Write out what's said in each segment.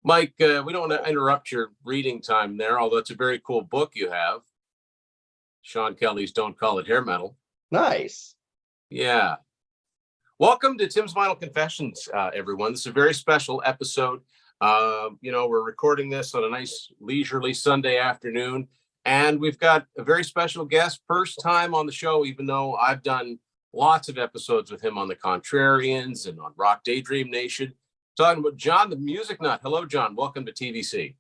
Mike, we don't want to interrupt your reading time there, although it's a very cool book you have. Sean Kelly's Don't Call It Hair Metal. Nice. Yeah. Welcome to Tim's Vinyl Confessions, everyone. This is a very special episode. We're recording this on a nice leisurely Sunday afternoon, and we've got a very special guest, first time on the show, even though I've done lots of episodes with him on the Contrarians and on Rock Daydream Nation. Talking about John, the Music Nut. Hello, John. Welcome to TVC.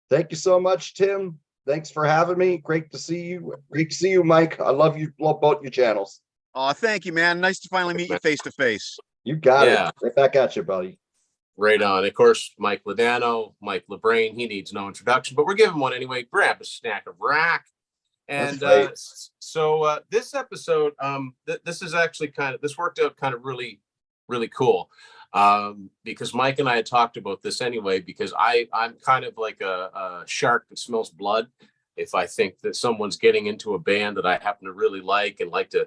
Thank you so much, Tim. Thanks for having me. Great to see you. Great to see you, Mike. I love you. Love both your channels. Oh, thank you, man. Nice to finally meet you face to face. You got it. Right back at you, buddy. Right on. Of course, Mike Ladano, Mike LeBrain. He needs no introduction, but we're giving one anyway. Grab a snack of rack. And this episode, this is actually this worked out kind of really, really cool. Because Mike and I had talked about this anyway, because I'm kind of like a shark that smells blood. If I think that someone's getting into a band that I happen to really like and like to,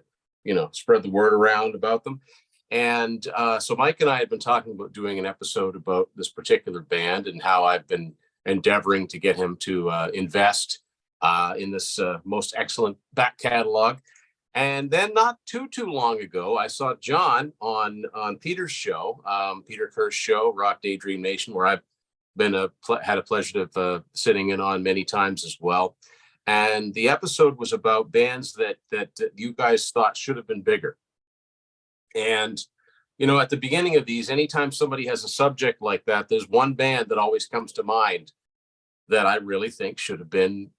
spread the word around about them. And so Mike and I had been talking about doing an episode about this particular band and how I've been endeavoring to get him to invest in this most excellent back catalog. And then not too long ago, I saw John on Peter's show, Peter Kerr's show, Rock Daydream Nation, where I've been had a pleasure of sitting in on many times as well. And the episode was about bands that you guys thought should have been bigger. And, at the beginning of these, anytime somebody has a subject like that, there's one band that always comes to mind that I really think should have been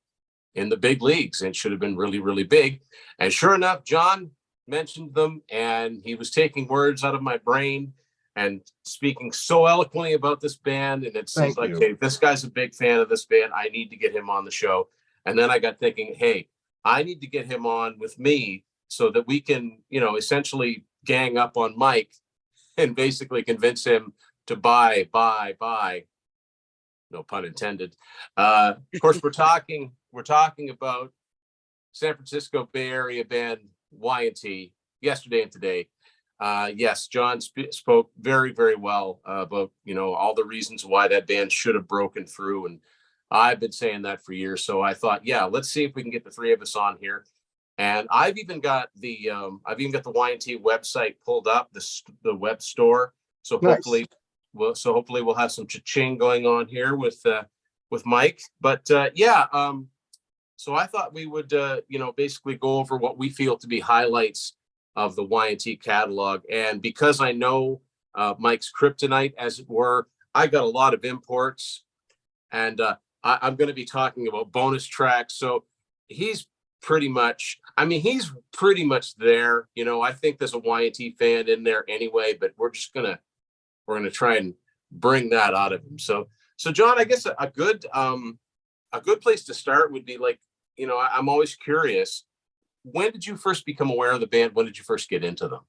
in the big leagues and should have been really, really big. And sure enough, John mentioned them, and he was taking words out of my brain and speaking so eloquently about this band. And it seems like, hey, this guy's a big fan of this band. I need to get him on the show. And then I got thinking, hey, I need to get him on with me so that we can, essentially gang up on Mike and basically convince him to buy. No pun intended. Of course, we're talking about San Francisco Bay Area band Y&T yesterday and today. Yes, John spoke very, very well about, all the reasons why that band should have broken through. And I've been saying that for years. So I thought, yeah, let's see if we can get the three of us on here. And I've even got the Y&T website pulled up, the web store. So hopefully, nice. Hopefully we'll have some cha-ching going on here with Mike. But so I thought we would basically go over what we feel to be highlights of the Y&T catalog. And because I know Mike's kryptonite, as it were, I got a lot of imports, and I'm going to be talking about bonus tracks. So he's pretty much there. I think there's a Y&T fan in there anyway, but we're gonna try and bring that out of him. So John, I guess a good place to start would be like, I'm always curious, when did you first become aware of the band? When did you first get into them?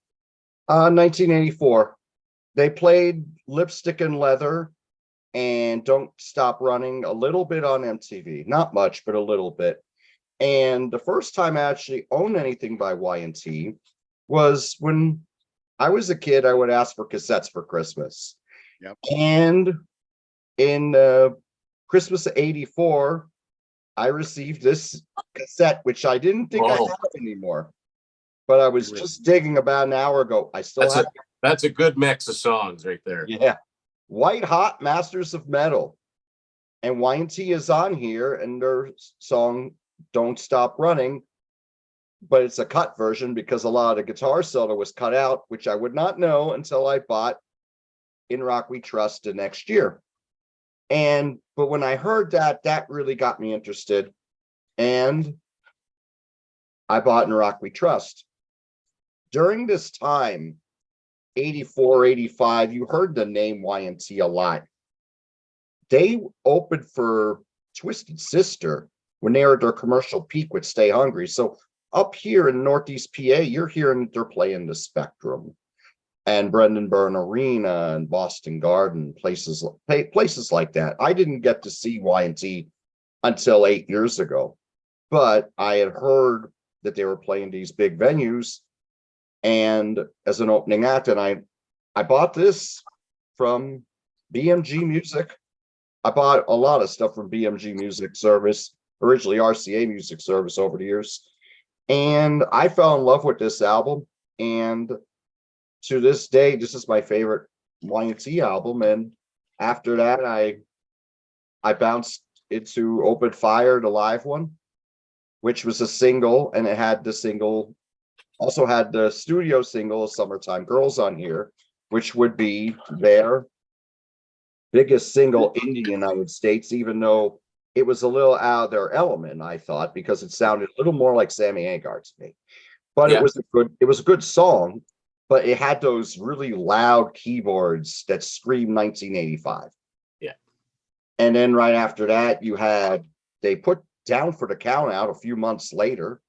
1984. They played Lipstick and Leather and Don't Stop Running a little bit on MTV. Not much, but a little bit. And the first time I actually owned anything by Y&T was when I was a kid. I would ask for cassettes for Christmas. Yep. And in Christmas of '84, I received this cassette, which I didn't think I had anymore. But I was just digging about an hour ago. I still have. That's a good mix of songs right there. Yeah. White Hot Masters of Metal. And Y&T is on here, and their song Don't Stop Running, but it's a cut version because a lot of the guitar solo was cut out, which I would not know until I bought In Rock We Trust the next year. But when I heard that really got me interested, and I bought In Rock We Trust. During this time, 84, 85, you heard the name Y&T a lot. They opened for Twisted Sister when they were at their commercial peak with Stay Hungry. So up here in Northeast PA, you're hearing they're playing the Spectrum and Brendan Byrne Arena and Boston Garden, places like that. I didn't get to see Y&T until 8 years ago, but I had heard that they were playing these big venues and as an opening act, and I bought this from BMG Music I bought a lot of stuff from BMG Music Service, originally RCA Music Service over the years. And I fell in love with this album. And to this day, this is my favorite Y&T album. And after that, I bounced into Open Fire, the live one, which was a single, and it had the single, also had the studio single Summertime Girls on here, which would be their biggest single in the United States, even though it was a little out of their element, I thought, because it sounded a little more like Sammy Hagar to me. But Yeah. it was a good song, but it had those really loud keyboards that scream 1985. Yeah. And then right after that, they put Down for the Count out a few months later.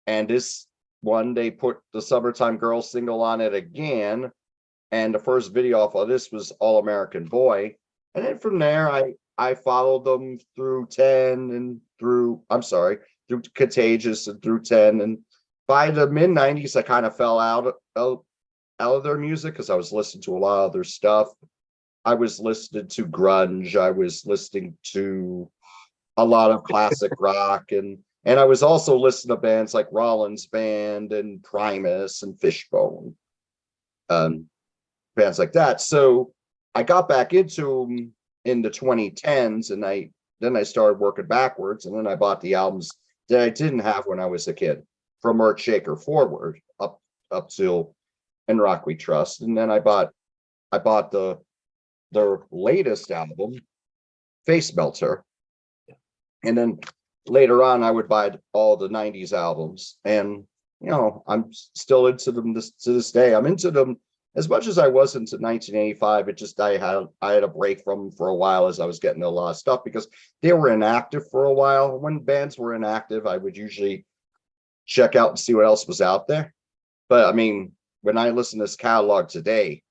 And this one, they put the Summertime Girls single on it again. And the first video off of this was All American Boy. And then from there, I followed them through 10 and through Contagious and through 10. And by the mid 90s, I kind of fell out of their music because I was listening to a lot of their stuff. I was listening to grunge. I was listening to a lot of classic rock. And I was also listening to bands like Rollins Band and Primus and Fishbone. Bands like that. So I got back into them in the 2010s, and then I started working backwards, and then I bought the albums that I didn't have when I was a kid, from Earthshaker forward up till In Rock We Trust. And then I bought their latest album, Face Melter. And then later on I would buy all the 90s albums, and I'm still into them to this day. I'm into them as much as I was into 1985. It just I had a break from them for a while as I was getting a lot of stuff because they were inactive for a while. When bands were inactive, I would usually check out and see what else was out there. But I mean, when I listen to this catalog today,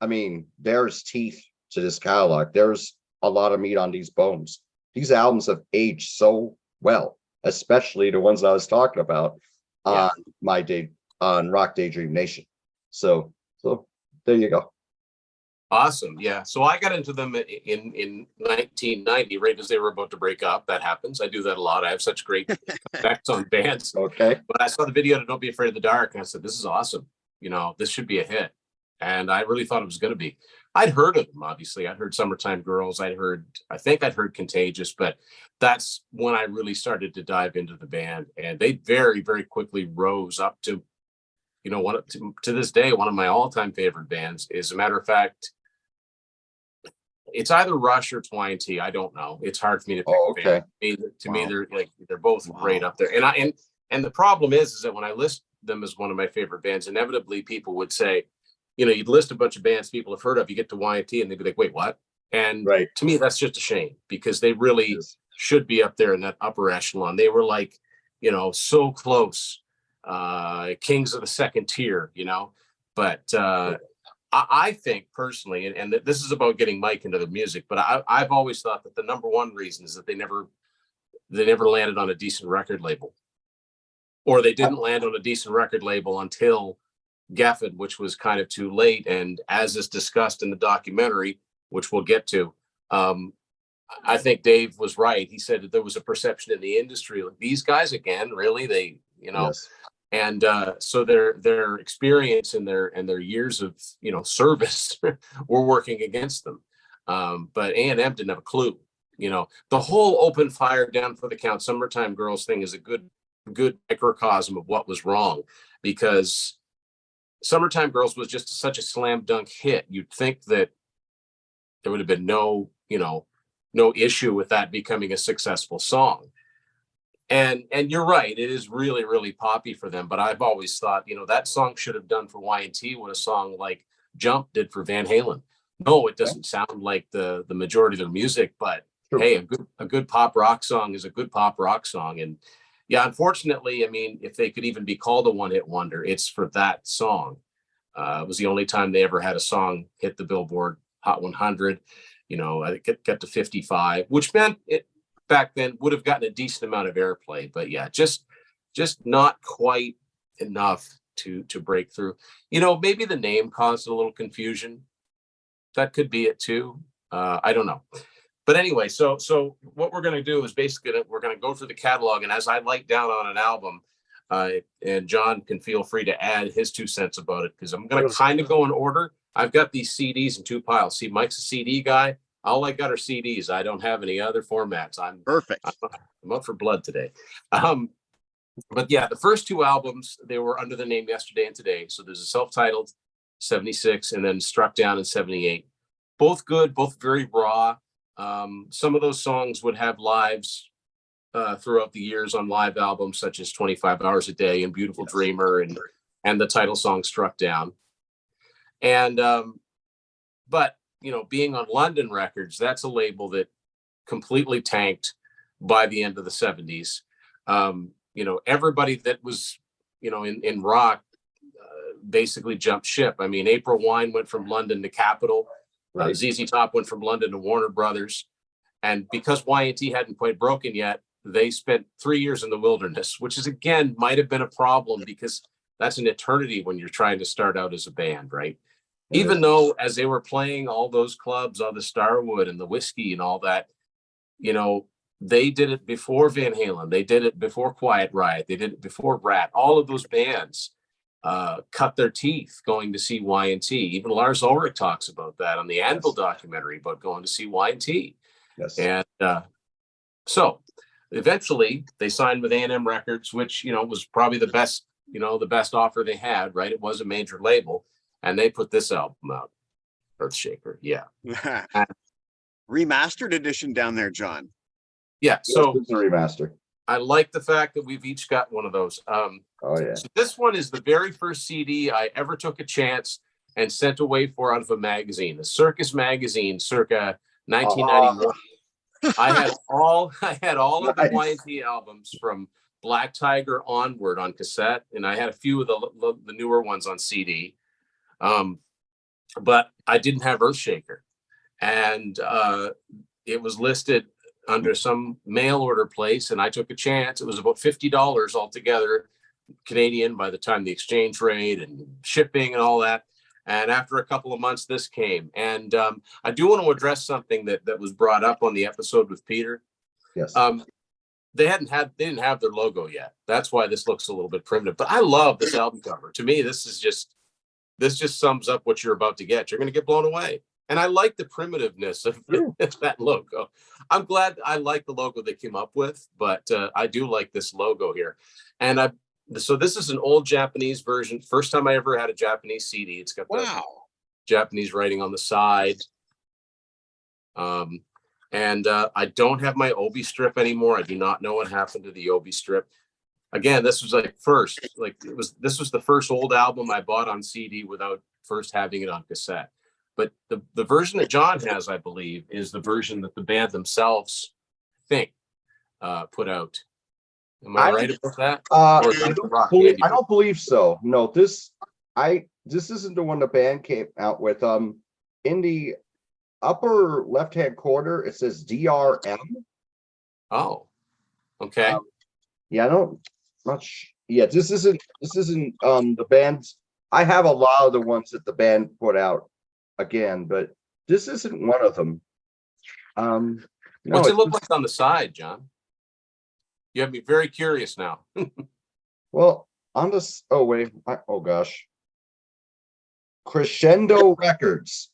I mean, there's teeth to this catalog. There's a lot of meat on these bones. These albums have aged so well, especially the ones I was talking about on on Rock Daydream Nation. So there you go. Awesome. Yeah. So I got into them in 1990, right as they were about to break up. That happens. I do that a lot. I have such great effects on bands. Okay. But I saw the video to Don't Be Afraid of the Dark, and I said, this is awesome. This should be a hit. And I really thought it was going to be. I'd heard of them, obviously. I'd heard Summertime Girls. I think I'd heard Contagious, but that's when I really started to dive into the band. And they very, very quickly rose up to, to this day, one of my all-time favorite bands. As a matter of fact, it's either Rush or it's Y&T. I don't know. It's hard for me to pick a band. To me, they're both right up there. And the problem is that when I list them as one of my favorite bands, inevitably people would say, you'd list a bunch of bands people have heard of, you get to Y&T and they'd be like, wait, what? And to me, that's just a shame because they really should be up there in that upper echelon. They were like, so close, kings of the second tier, but I think personally, and this is about getting Mike into the music, but I've always thought that the number one reason is that they never landed on a decent record label, or they didn't land on a decent record label until Geffen, which was kind of too late. And as is discussed in the documentary, which we'll get to, I think Dave was right. He said that there was a perception in the industry like these guys again, really, they, Yes. And so their experience and their years of service were working against them. But A&M didn't have a clue. The whole Open Fire, Down for the Count, Summertime Girls thing is a good microcosm of what was wrong, because Summertime Girls was just such a slam dunk hit. You'd think that there would have been no issue with that becoming a successful song. And you're right, it is really, really poppy for them. But I've always thought, that song should have done for Y&T what a song like Jump did for Van Halen. No, it doesn't sound like the majority of their music, but hey, a good pop rock song is a good pop rock song. And yeah, unfortunately, I mean, if they could even be called a one-hit wonder, it's for that song. It was the only time they ever had a song hit the Billboard Hot 100. It got to 55, which meant it back then would have gotten a decent amount of airplay. But yeah, just not quite enough to break through. Maybe the name caused a little confusion. That could be it too. I don't know. But anyway, so what we're going to do is basically we're going to go through the catalog, and as I light down on an album, and John can feel free to add his 2 cents about it, because I'm going to kind of go in order. I've got these CDs in 2 piles. See, Mike's a CD guy. All I got are CDs. I don't have any other formats. I'm up for blood today. But yeah, the first 2 albums, they were under the name Yesterday and Today. So there's a self-titled 76 and then Struck Down in 78. Both good, both very raw. Some of those songs would have lives throughout the years on live albums, such as 25 Hours a Day and Beautiful Dreamer and the title song Struck Down. And but being on London Records, that's a label that completely tanked by the end of the 70s. Everybody that was in rock basically jumped ship. I mean, April Wine went from London to Capitol. Right. ZZ Top went from London to Warner Brothers. And because Y&T hadn't quite broken yet, they spent 3 years in the wilderness, which is, again, might have been a problem, because that's an eternity when you're trying to start out as a band, right? Even though as they were playing all those clubs on the Starwood and the Whiskey and all that, they did it before Van Halen. They did it before Quiet Riot. They did it before Rat. All of those bands cut their teeth going to see Y&T. Even Lars Ulrich talks about that on the Anvil documentary about going to see Y&T. Yes. And so eventually they signed with A&M Records, which, was probably the best offer they had, right? It was a major label. And they put this album out, Earthshaker. Yeah. Remastered edition down there, John. Yeah. So it's a remaster. I like the fact that we've each got one of those. Oh yeah. So this one is the very first CD I ever took a chance and sent away for out of a magazine, a Circus magazine, circa 1991. I had all of the Y&T albums from Black Tiger onward on cassette, and I had a few of the newer ones on CD. But I didn't have Earthshaker, and it was listed under some mail order place, and I took a chance. It was about $50 altogether, Canadian, by the time the exchange rate and shipping and all that. And after a couple of months, this came. And I do want to address something that was brought up on the episode with Peter. Yes. They didn't have their logo yet. That's why this looks a little bit primitive. But I love this album cover. To me, this just sums up what you're about to get. You're going to get blown away. And I like the primitiveness of that logo. I'm glad I like the logo they came up with, but I do like this logo here. And so this is an old Japanese version. First time I ever had a Japanese CD. It's got the Japanese writing on the side. And I don't have my Obi strip anymore. I do not know what happened to the Obi strip. Again, this was this was the first old album I bought on CD without first having it on cassette. But the version that John has, I believe, is the version that the band themselves think put out. Am I right about that? I don't believe so. No, this isn't the one the band came out with. In the upper left-hand corner, it says DRM. Oh, okay. Yeah, I don't much. Yeah, this isn't the band's. I have a lot of the ones that the band put out again, but this isn't one of them. What's it look like on the side, John? You have me very curious now. Well, on this, oh gosh, Crescendo Records.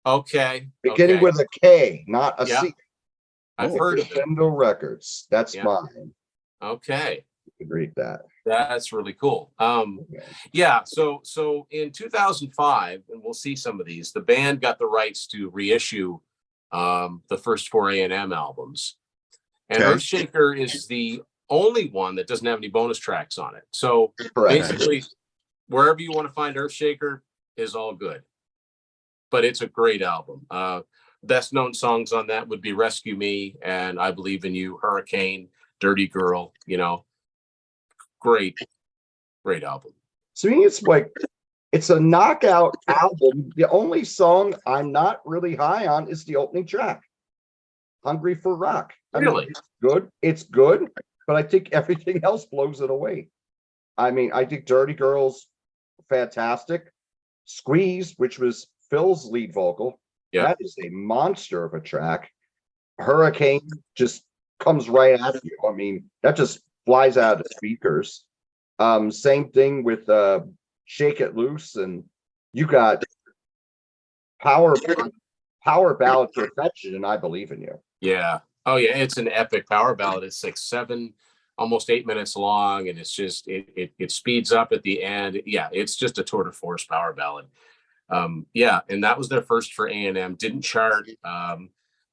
Okay. Beginning with a K, not a C. I've heard of it. Crescendo Records. That's mine. Okay. You can read that. That's really cool. Yeah. So in 2005, and we'll see some of these, the band got the rights to reissue the first 4 A&M albums. And Earthshaker is the only one that doesn't have any bonus tracks on it. So basically, wherever you want to find Earthshaker is all good. But it's a great album. Best known songs on that would be Rescue Me and I Believe in You, Hurricane, Dirty Girl, great album. To me, it's a knockout album. The only song I'm not really high on is the opening track, Hungry for Rock. Really? It's good, but I think everything else blows it away. I mean, I think Dirty Girl's fantastic. Squeeze, which was Phil's lead vocal, Yeah. That is a monster of a track. Hurricane just comes right at you. I mean, that just flies out of the speakers. Same thing with Shake It Loose, and you got power ballad perfection, and I Believe in You. Yeah. Oh yeah, it's an epic power ballad. It's like almost 8 minutes long, and it's just it speeds up at the end. Yeah, it's just a tour de force power ballad. Yeah, and that was their first for A&M. Didn't chart.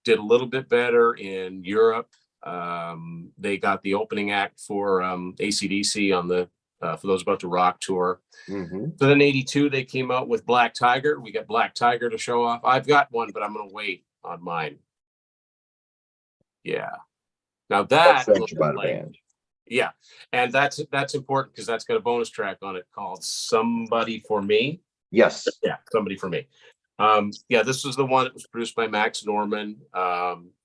Did a little bit better in Europe. They got the opening act for AC/DC on the For Those About to Rock tour. Mm-hmm. So then 82, they came out with Black Tiger. We got Black Tiger to show off. I've got one, but I'm going to wait on mine. Yeah. Now that That's about a band. Yeah, and that's important because that's got a bonus track on it called Somebody for Me. Yes. Yeah, Somebody for Me. Yeah, this was the one that was produced by Max Norman.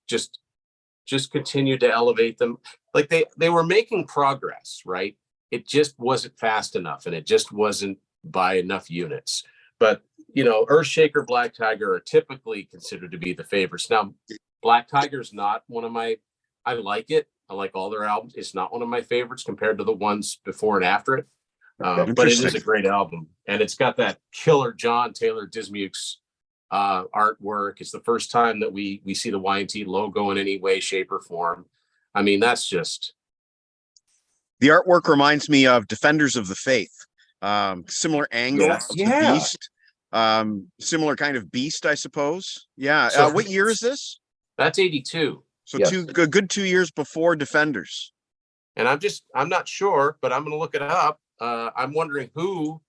Just continued to elevate them. Like they were making progress, right? It just wasn't fast enough, and it just wasn't by enough units. But Earthshaker, Black Tiger are typically considered to be the favorites. Now, Black Tiger is not one of my. I like it. I like all their albums. It's not one of my favorites compared to the ones before and after it. But it is a great album, and it's got that killer John Taylor Dismukes artwork. It's the first time that we see the Y&T logo in any way, shape, or form. I mean, that's just. The artwork reminds me of Defenders of the Faith. Similar angle of the beast. Similar kind of beast, I suppose. Yeah. So, what year is this? That's 82. So good 2 years before Defenders. And I'm not sure, but I'm going to look it up. I'm wondering who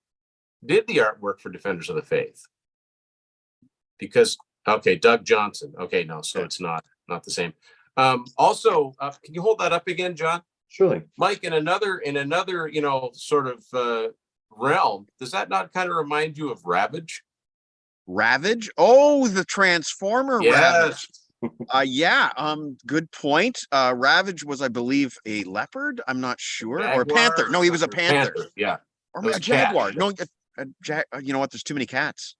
did the artwork for Defenders of the Faith. Because, Doug Johnson. Okay, no, so it's not the same. Also, can you hold that up again, John? Surely. Mike, in another, sort of realm, does that not kind of remind you of Ravage? Ravage? Oh, the Transformer Ravage. Good point. Ravage was, I believe, a leopard. I'm not sure. Jaguar, or a panther. No, he was a panther. Yeah. Or a jaguar. No, you know what? There's too many cats.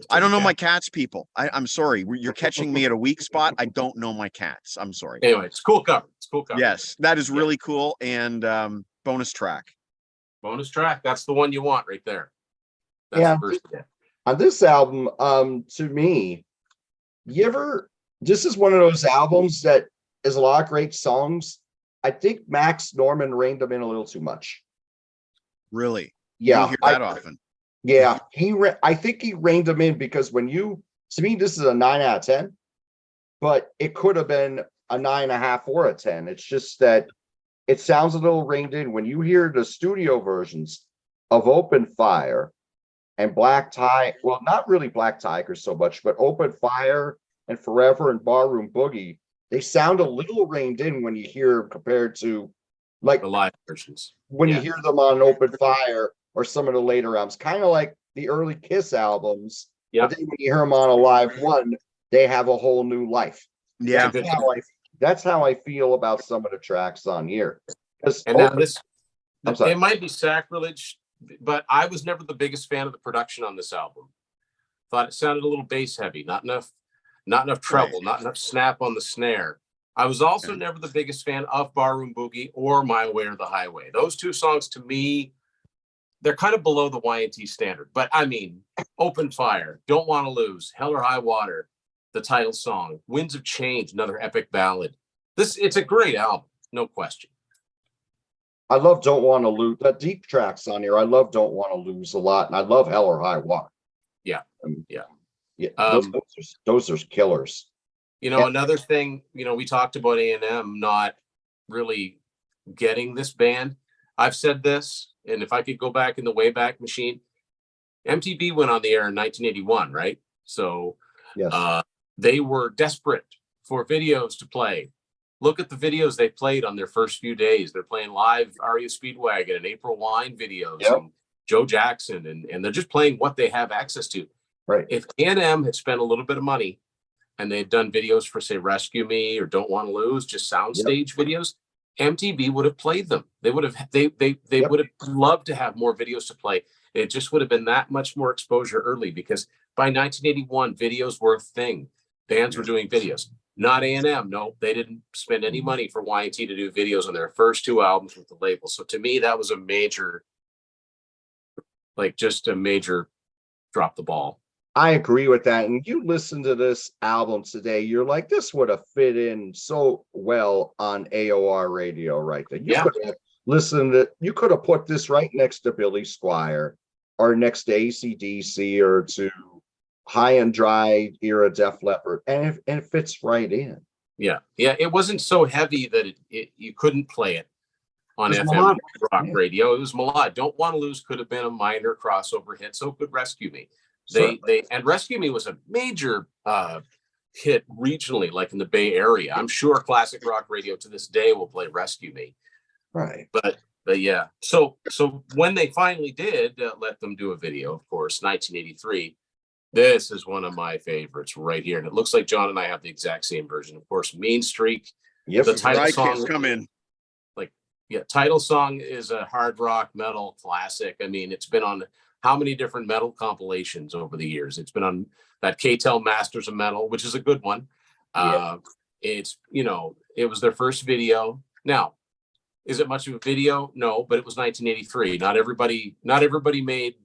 I don't know my cats, people. I'm sorry. You're catching me at a weak spot. I don't know my cats. I'm sorry. Anyway, it's cool cover. Yes, that is really cool. And bonus track. Bonus track. That's the one you want right there. That's the first one. On this album, to me, this is one of those albums that is a lot of great songs. I think Max Norman reined them in a little too much. Really? Yeah. You hear that often. Yeah, I think he reined them in because to me, this is a 9 out of 10, but it could have been a 9.5 or a 10. It's just that it sounds a little reined in. When you hear the studio versions of Open Fire and Black Tiger, well, not really Black Tiger so much, but Open Fire and Forever and Barroom Boogie, they sound a little reined in when you hear them compared to like the live versions. When you hear them on Open Fire or some of the later albums, kind of like the early Kiss albums. Yeah. But then when you hear them on a live one, they have a whole new life. Yeah. That's how I feel about some of the tracks on here. And now it might be sacrilege, but I was never the biggest fan of the production on this album. Thought it sounded a little bass heavy, not enough treble, not enough snap on the snare. I was also never the biggest fan of Barroom Boogie or My Way or the Highway. Those two songs to me, they're kind of below the Y&T standard. But I mean, Open Fire, Don't Want to Lose, Hell or High Water, the title song, Winds of Change, another epic ballad. It's a great album, no question. I love Don't Want to Lose. The deep tracks on here, I love Don't Want to Lose a lot. And I love Hell or High Water. Yeah. Those are killers. Another thing, we talked about A&M not really getting this band. I've said this, and if I could go back in the Wayback Machine, MTV went on the air in 1981, right? So they were desperate for videos to play. Look at the videos they played on their first few days. They're playing live Aria Speedwagon and April Wine videos and Joe Jackson, and they're just playing what they have access to. Right. If A&M had spent a little bit of money and they'd done videos for, say, Rescue Me or Don't Want to Lose, just soundstage videos, MTV would have played them. They would have would have loved to have more videos to play. It just would have been that much more exposure early because By 1981, videos were a thing. Bands were doing videos. Not A&M. No, they didn't spend any money for Y&T to do videos on their first 2 albums with the label. So to me, that was a major, like just a major drop the ball. I agree with that. And you listen to this album today, you're like, this would have fit in so well on AOR radio right there. You could have listened to, you could have put this right next to Billy Squire or next to AC/DC or to High and Dry era Def Leppard, and it fits right in. Yeah. It wasn't so heavy that you couldn't play it on FM melodic. rock radio. It was melodic. Don't Want to Lose could have been a minor crossover hit. So could Rescue Me. And Rescue Me was a major hit regionally, like in the Bay Area. I'm sure classic rock radio to this day will play Rescue Me. Right. But yeah. So when they finally did let them do a video, of course, 1983. This is one of my favorites right here. And it looks like John and I have the exact same version. Of course, Mean Streak. Yep. The title song. Come in. Title song is a hard rock metal classic. I mean, it's been on how many different metal compilations over the years? It's been on that K-Tel Masters of Metal, which is a good one. It's, it was their first video. Now, is it much of a video? No, but it was 1983. Not everybody made,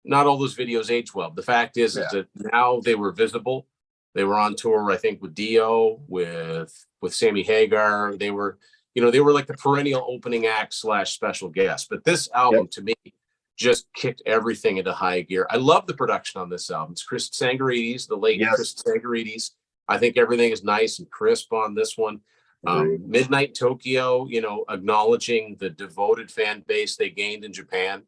not all those videos age well. The fact is that now they were visible. They were on tour, I think, with Dio, with Sammy Hagar. They were like the perennial opening act / special guest. But this album, to me, just kicked everything into high gear. I love the production on this album. It's Chris Tsangarides, the late Chris Tsangarides. I think everything is nice and crisp on this one. Midnight Tokyo, acknowledging the devoted fan base they gained in Japan.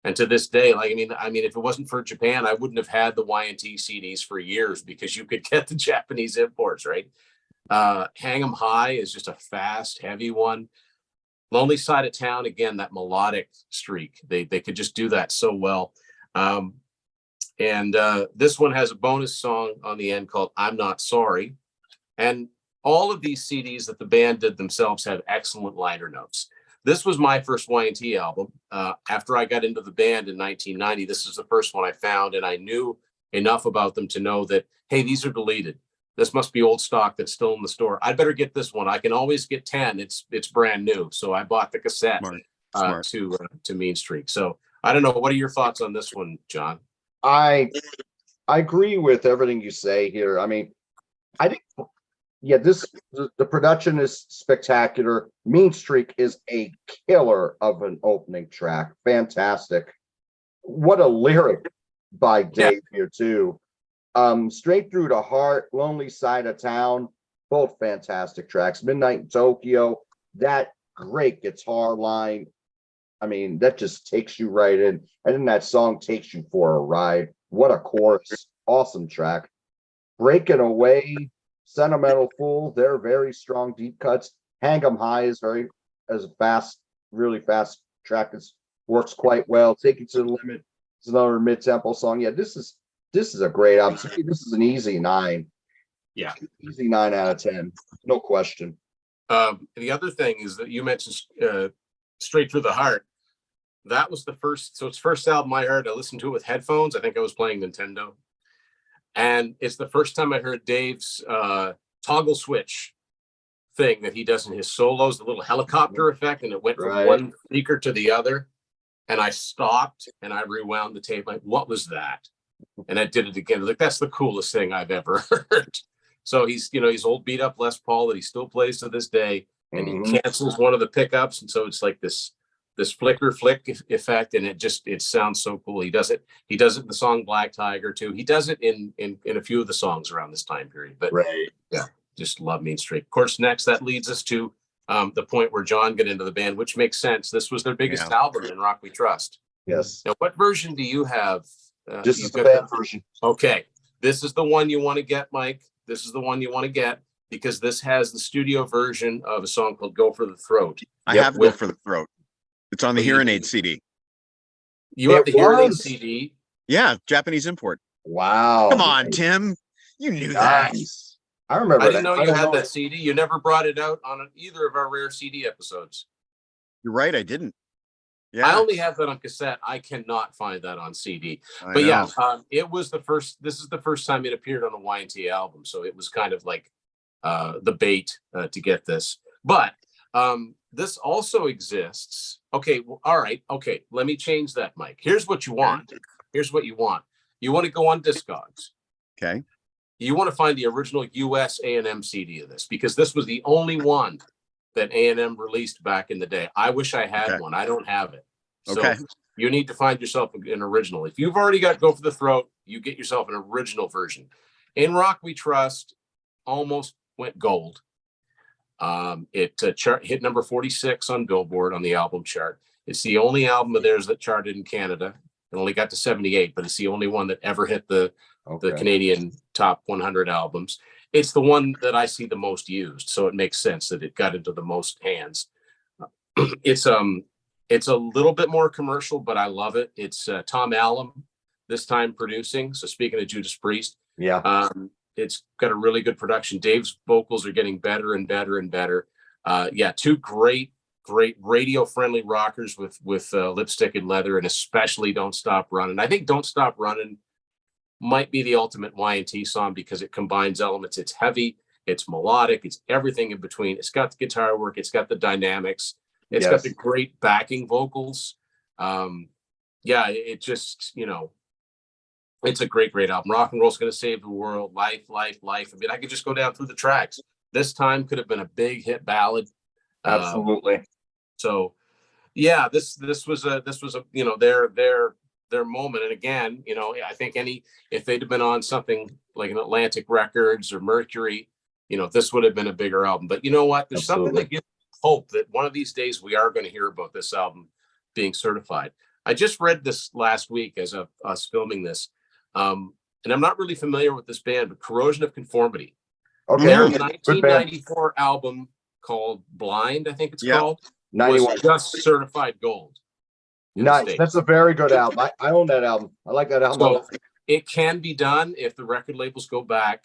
And to this day, I mean, if it wasn't for Japan, I wouldn't have had the Y&T CDs for years because you could get the Japanese imports, right? Hang 'em High is just a fast, heavy one. Lonely Side of Town, again, that melodic streak. They could just do that so well. And this one has a bonus song on the end called I'm Not Sorry. And all of these CDs that the band did themselves have excellent liner notes. This was my first Y&T album. After I got into the band in 1990, this is the first one I found, and I knew enough about them to know that, hey, these are deleted. This must be old stock that's still in the store. I'd better get this one. I can always get 10. It's brand new. So I bought the cassette to Mean Streak. So I don't know. What are your thoughts on this one, John? I agree with everything you say here. I mean, I think, the production is spectacular. Mean Streak is a killer of an opening track. Fantastic. What a lyric by Dave here too. Straight Through the Heart, Lonely Side of Town, both fantastic tracks. Midnight in Tokyo, that great guitar line. I mean, that just takes you right in. And then that song takes you for a ride. What a chorus. Awesome track. Breaking Away, Sentimental Fool, they're very strong deep cuts. Hang 'em High is really fast track that works quite well. Take It to the Limit is another mid-tempo song. Yeah, this is a great album. This is an easy 9. Yeah. Easy 9 out of 10. No question. The other thing is that you mentioned Straight Through the Heart. That was it's the first album I heard. I listened to it with headphones. I think I was playing Nintendo. And it's the first time I heard Dave's toggle switch thing that he does in his solos, the little helicopter effect, and it went from one speaker to the other. And I stopped and I rewound the tape. Like, what was that? And I did it again. Like, that's the coolest thing I've ever heard. So he's old beat up Les Paul that he still plays to this day, and he cancels one of the pickups, and so it's like this flick effect, and it sounds so cool. He does it in the song Black Tiger too. He does it in a few of the songs around this time period. But just love Mean Streak. Of course, next that leads us to the point where John got into the band, which makes sense. This was their biggest album in Rock We Trust. Yes. Now, what version do you have? This is the band version. Okay, this is the one you want to get, Mike. This is the one you want to get because this has the studio version of a song called "Go for the Throat." I have "Go for the Throat." It's on the Hearing Aid CD. You have the Hearing Aid CD? Yeah, Japanese import. Wow! Come on, Tim. You knew that. I remember. I didn't know you had that CD. You never brought it out on either of our rare CD episodes. You're right. I didn't. Yeah. I only have that on cassette. I cannot find that on CD. I know. It was this is the first time it appeared on a Y&T album. So it was kind of like the bait to get this. But this also exists. Okay, well, all right. Okay, let me change that, Mike. Here's what you want. Here's what you want. You want to go on Discogs. Okay. You want to find the original US A&M CD of this, because this was the only one that A&M released back in the day. I wish I had one. I don't have it. So you need to find yourself an original. If you've already got Go for the Throat, you get yourself an original version. In Rock We Trust almost went gold. It hit number 46 on Billboard on the album chart. It's the only album of theirs that charted in Canada. It only got to 78, but it's the only one that ever hit the Canadian top 100 albums. It's the one that I see the most used, so it makes sense that it got into the most hands. It's a little bit more commercial, but I love it. It's Tom Allen this time producing. So speaking of Judas Priest, it's got a really good production. Dave's vocals are getting better and better and better. Two great radio-friendly rockers with Lipstick and Leather, and especially Don't Stop Running. I think Don't Stop Running might be the ultimate Y&T song because it combines elements. It's heavy, it's melodic, it's everything in between. It's got the guitar work, it's got the dynamics, it's got the great backing vocals. It just, it's a great album. Rock and Roll's Gonna Save the World, Life. I mean, I could just go down through the tracks. This time could have been a big hit ballad. Absolutely. So this was a their moment. And again, I think if they'd have been on something like an Atlantic Records or Mercury, this would have been a bigger album. But you know what? There's something that gives hope that one of these days we are going to hear about this album being certified. I just read this last week as of us filming this. And I'm not really familiar with this band, but Corrosion of Conformity. Their 1994 album called Blind, I think it's called, was just certified gold. Nice. That's a very good album. I own that album. I like that album. So it can be done if the record labels go back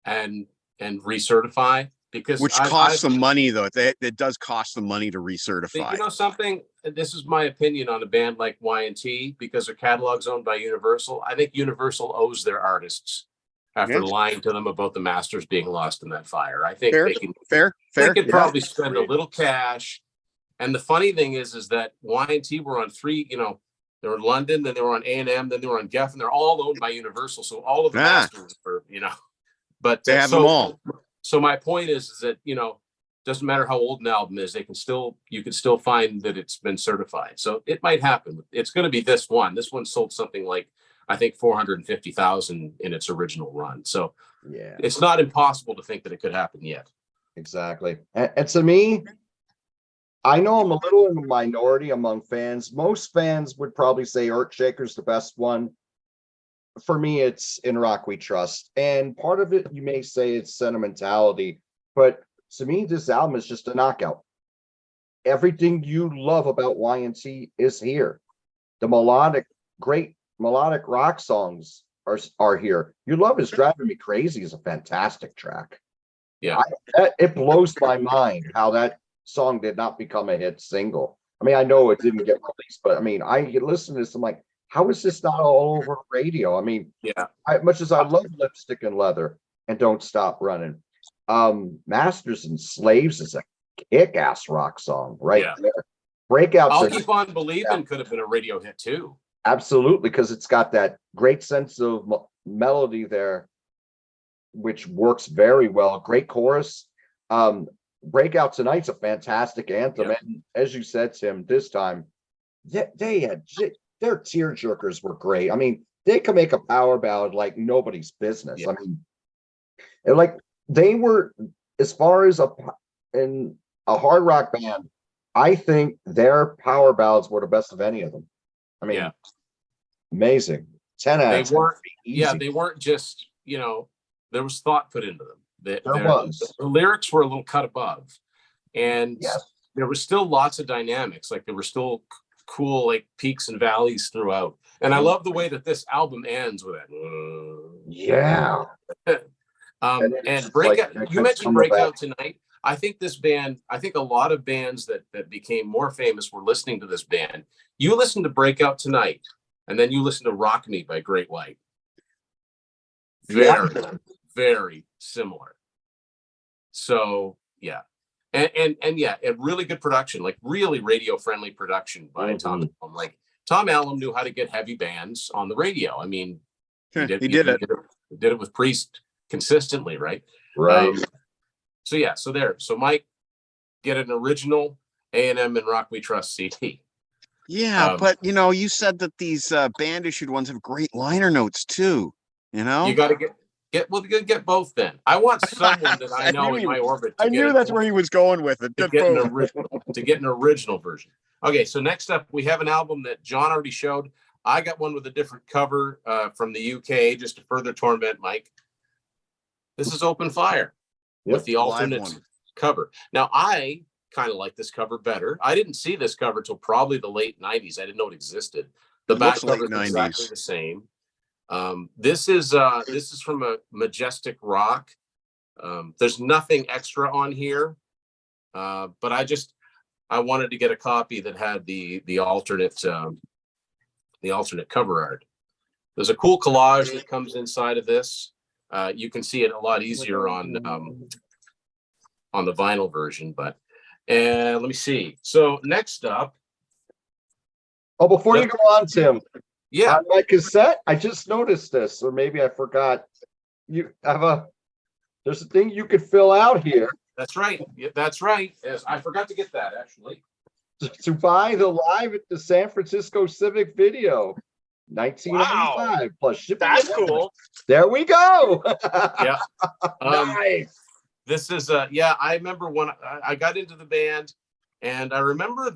and recertify, because which costs them money, though. It does cost them money to recertify. You know something? This is my opinion on a band like Y&T, because their catalog's owned by Universal. I think Universal owes their artists after lying to them about the masters being lost in that fire. I think they could probably spend a little cash. And the funny thing is that Y&T were on three, they were in London, then they were on A&M, then they were on Geffen. They're all owned by Universal. So all of the masters were, but they have them all. So my point is that, doesn't matter how old an album is, you can still find that it's been certified. So it might happen. It's going to be this one. This one sold something like, I think, 450,000 in its original run. So it's not impossible to think that it could happen yet. Exactly. And to me, I know I'm a little in the minority among fans. Most fans would probably say Earthshaker's the best one. For me, it's In Rock We Trust. And part of it, you may say it's sentimentality, but to me, this album is just a knockout. Everything you love about Y&T is here. The great melodic rock songs are here. Your Love Is Driving Me Crazy is a fantastic track. Yeah. It blows my mind how that song did not become a hit single. I mean, I know it didn't get released, but I mean, I listen to this, I'm like, how is this not all over radio? I mean, much as I love Lipstick and Leather and Don't Stop Running, Masters and Slaves is a kick-ass rock song there. Breakouts. I'll Keep On Believing could have been a radio hit too. Absolutely, because it's got that great sense of melody there, which works very well. Great chorus. Breakout Tonight's a fantastic anthem. And as you said, Tim, this time, their tearjerkers were great. I mean, they could make a power ballad like nobody's business. I mean, they were, as far as in a hard rock band, I think their power ballads were the best of any of them. I mean, amazing. 10 out of 10. They weren't just, there was thought put into them. The lyrics were a little cut above, and there was still lots of dynamics. Like there were still cool peaks and valleys throughout. And I love the way that this album ends with that. Yeah. And Breakout, you mentioned Breakout Tonight. I think this band, I think a lot of bands that became more famous were listening to this band. You listen to Breakout Tonight, and then you listen to Rock Me by Great White. Very, very similar. So yeah. And yeah, a really good production, like really radio friendly production by Tom Allen. Like Tom Allen knew how to get heavy bands on the radio. I mean, he did it with Priest consistently, right? Right. So yeah, so Mike, get an original A&M and Rock We Trust CD. Yeah, but you said that these band issued ones have great liner notes too. You got to get both. Then I want someone that I know in my orbit. I knew that's where he was going with it. To get an original version. Okay, so next up we have an album that John already showed. I got one with a different cover from the UK, just to further torment Mike. This is Open Fire with the alternate cover. Now I kind of like this cover better. I didn't see this cover till probably the late 90s. I didn't know it existed. The back cover is exactly the same. This is from a Majestic Rock. There's nothing extra on here, but I wanted to get a copy that had the alternate cover art. There's a cool collage that comes inside of this. You can see it a lot easier on the vinyl version, but let me see. So next up. Oh, before you go on, Tim. Yeah. On my cassette, I just noticed this, or maybe I forgot. You have there's a thing you could fill out here. That's right. Yeah, that's right. Yes, I forgot to get that actually. To buy the Live at the San Francisco Civic video, 1995 plus shipping. That's cool. There we go. Yeah. Nice. This is I remember when I got into the band, and I remember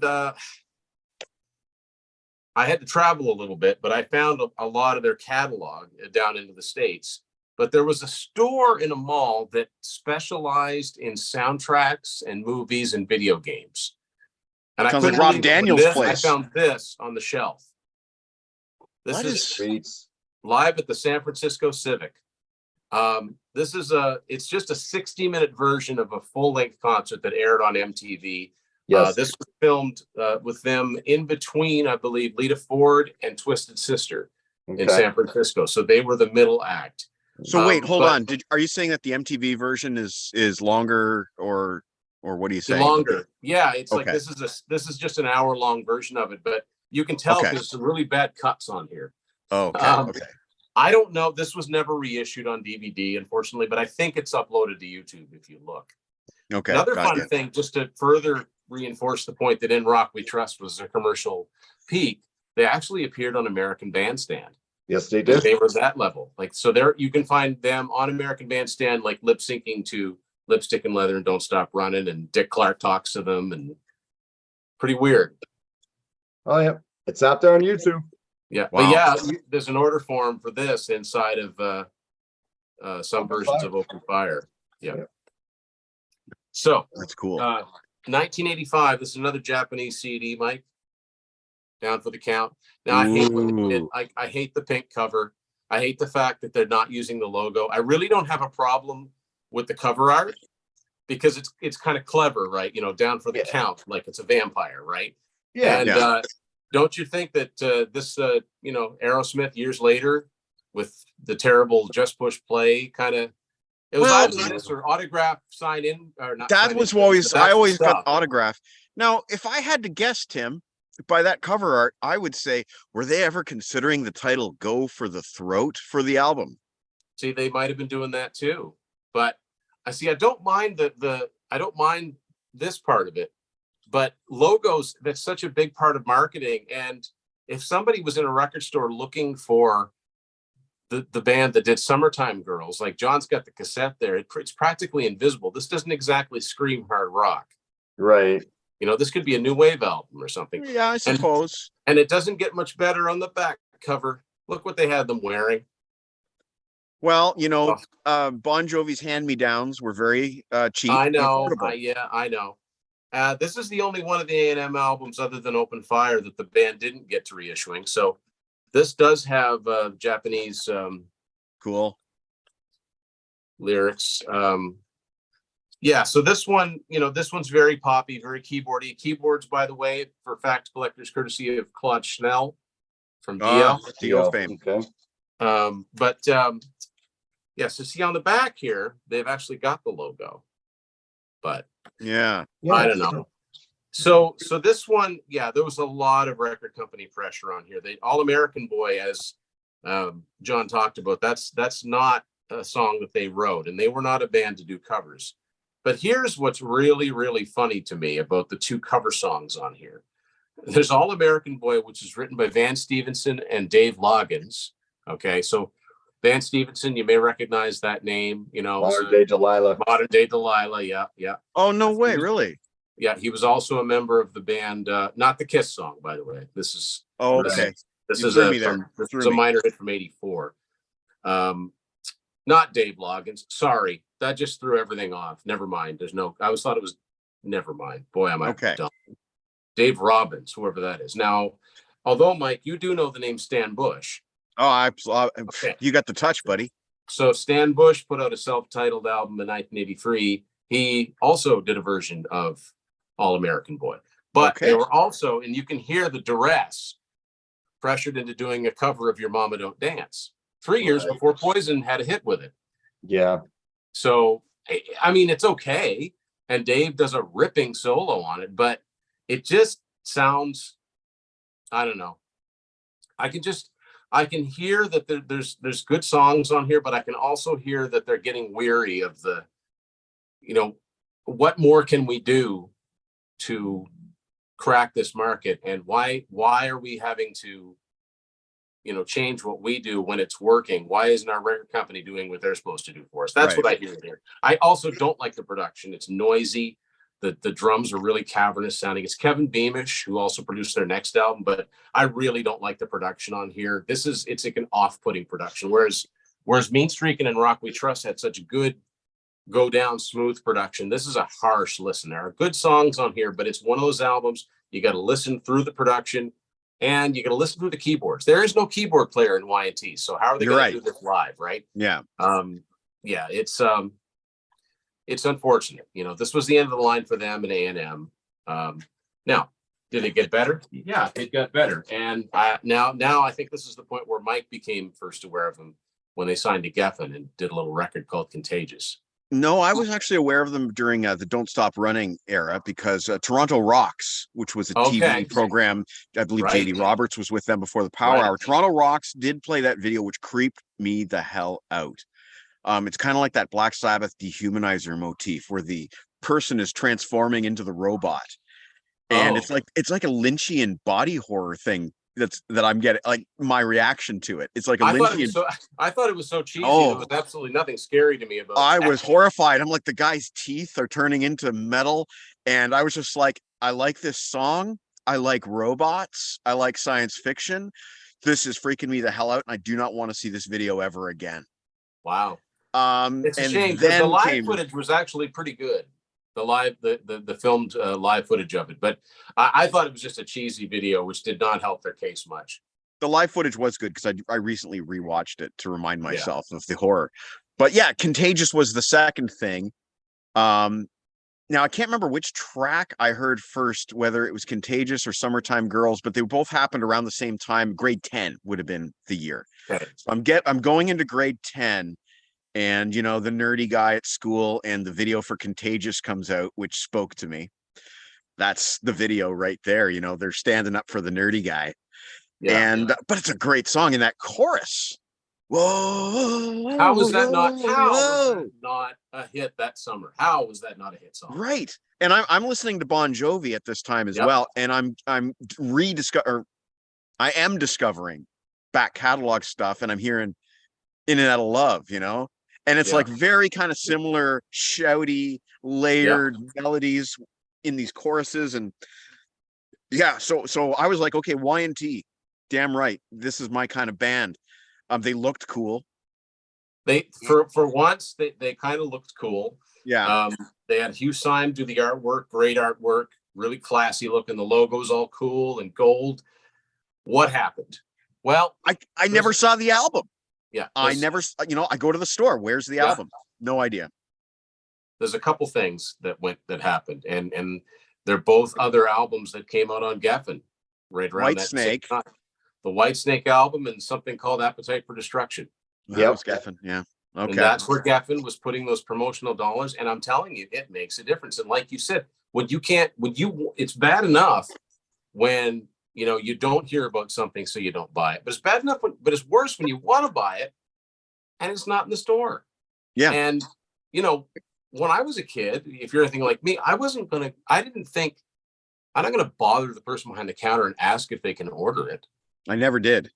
I had to travel a little bit, but I found a lot of their catalog down into the States. But there was a store in a mall that specialized in soundtracks and movies and video games. And sounds like Rob Daniels' place. I found this on the shelf. This is Live at the San Francisco Civic. This is it's just a 60-minute version of a full-length concert that aired on MTV. Yes. This was filmed with them in between, I believe, Lita Ford and Twisted Sister in San Francisco. So they were the middle act. So wait, hold on. Are you saying that the MTV version is longer, or what are you saying? Longer. Yeah, it's like this is just an hour-long version of it, but you can tell there's some really bad cuts on here. Okay. I don't know. This was never reissued on DVD, unfortunately, but I think it's uploaded to YouTube if you look. Okay. Another fun thing, just to further reinforce the point that In Rock We Trust was a commercial peak, they actually appeared on American Bandstand. Yes, they did. They were that level. Like, so there you can find them on American Bandstand, like lip syncing to Lipstick and Leather and Don't Stop Running, and Dick Clark talks to them, and pretty weird. Oh yeah, it's out there on YouTube. Yeah, but yeah, there's an order form for this inside of some versions of Open Fire. Yeah. So that's cool. 1985. This is another Japanese CD, Mike. Down for the count. Now I hate what they did. I hate the pink cover. I hate the fact that they're not using the logo. I really don't have a problem with the cover art because it's kind of clever, right? Down for the count, like it's a vampire, right? Yeah. And don't you think that this Aerosmith years later with the terrible Just Push Play kind of, it was either this or autograph sign in or not. That was always, I always got autograph. Now, if I had to guess, Tim, by that cover art, I would say, were they ever considering the title Go for the Throat for the album? See, they might have been doing that too. But I don't mind I don't mind this part of it. But logos, that's such a big part of marketing. And if somebody was in a record store looking for the band that did Summertime Girls, like John's got the cassette there, it's practically invisible. This doesn't exactly scream hard rock. Right. This could be a new wave album or something. Yeah, I suppose. And it doesn't get much better on the back cover. Look what they had them wearing. Well, Bon Jovi's hand-me-downs were very cheap. I know. I know. This is the only one of the A&M albums other than Open Fire that the band didn't get to reissuing. So this does have Japanese cool lyrics. Yeah, so this one, this one's very poppy, very keyboardy. Keyboards, by the way, for fact collectors, courtesy of Claude Schnell from DL. DL fame. Okay. Yeah, so see on the back here, they've actually got the logo, but Yeah, I don't know. So this one, yeah, there was a lot of record company pressure on here. They All American Boy, as John talked about, that's not a song that they wrote, and they were not a band to do covers. But here's what's really, really funny to me about the two cover songs on here. There's All American Boy, which is written by Van Stevenson and Dave Loggins. Okay, so Van Stevenson, you may recognize that name. Modern Day Delilah. Modern Day Delilah, yeah. Oh, no way, really? Yeah, he was also a member of the band, not the Kiss song, by the way. This is okay. This is a minor hit from '84. Not Dave Loggins. Sorry, that just threw everything off. Never mind. I always thought it was. Never mind. Boy, am I dumb. Dave Robbins, whoever that is. Now, although Mike, you do know the name Stan Bush. Oh, okay. You got the touch, buddy. So Stan Bush put out a self-titled album in 1983. He also did a version of All American Boy, but they were also, and you can hear the duress, pressured into doing a cover of Your Mama Don't Dance 3 years before Poison had a hit with it. Yeah. So, I mean, it's okay. And Dave does a ripping solo on it, but it just sounds, I don't know. I can hear that there's good songs on here, but I can also hear that they're getting weary of the, what more can we do to crack this market, and why are we having to change what we do when it's working? Why isn't our record company doing what they're supposed to do for us? That's what I hear here. I also don't like the production. It's noisy. The drums are really cavernous sounding. It's Kevin Beamish, who also produced their next album, but I really don't like the production on here. It's like an off-putting production, whereas Mean Streakin' and Rock We Trust had such good go down smooth production. This is a harsh listen. There are good songs on here, but it's one of those albums you got to listen through the production and you got to listen through the keyboards. There is no keyboard player in Y&T, so how are they going to do this live, right? Yeah. Yeah, it's unfortunate. This was the end of the line for them and A&M. Now, did it get better? Yeah, it got better. And now I think this is the point where Mike became first aware of them when they signed to Geffen and did a little record called Contagious. No, I was actually aware of them during the Don't Stop Running era because Toronto Rocks, which was a TV program, I believe JD Roberts was with them before the Power Hour. Toronto Rocks did play that video, which creeped me the hell out. It's kind of like that Black Sabbath dehumanizer motif where the person is transforming into the robot. And it's like a Lynchian body horror thing that I'm getting, like my reaction to it. It's like I thought it was so cheesy. There was absolutely nothing scary to me about it. I was horrified. I'm like, the guy's teeth are turning into metal. And I was just like, I like this song. I like robots. I like science fiction. This is freaking me the hell out. And I do not want to see this video ever again. Wow. It's a shame because the live footage was actually pretty good. The filmed live footage of it, but I thought it was just a cheesy video, which did not help their case much. The live footage was good because I recently rewatched it to remind myself of the horror. But yeah, Contagious was the second thing. Now I can't remember which track I heard first, whether it was Contagious or Summertime Girls, but they both happened around the same time. Grade 10 would have been the year. Okay. So I'm going into grade 10. And, the nerdy guy at school and the video for Contagious comes out, which spoke to me. That's the video right there. They're standing up for the nerdy guy. Yeah. But it's a great song. And that chorus. Whoa. How was that not a hit that summer? How was that not a hit song? Right. And I'm listening to Bon Jovi at this time as well. And I am discovering back catalog stuff, and I'm hearing In and Out of Love, And it's like very kind of similar, shouty, layered melodies in these choruses. And so I was like, okay, Y&T, damn right. This is my kind of band. They looked cool. They for once, they kind of looked cool. Yeah. They had Hugh Syme do the artwork, great artwork, really classy looking. The logo's all cool and gold. What happened? Well, I never saw the album. Yeah. I never, I go to the store. Where's the album? No idea. there's a couple things that happened, and they're both other albums that came out on Geffen right around that same Whitesnake. time. The Whitesnake album and something called Appetite for Destruction. That was Geffen. Yeah. And Okay. that's where Geffen was putting those promotional dollars. And I'm telling you, it makes a difference. And like you said, it's bad enough when, you don't hear about something, so you don't buy it. But it's bad enough, but it's worse when you want to buy it and it's not in the store. Yeah. And, when I was a kid, if you're anything like me, I didn't think, I'm not going to bother the person behind the counter and ask if they can order it. I never did.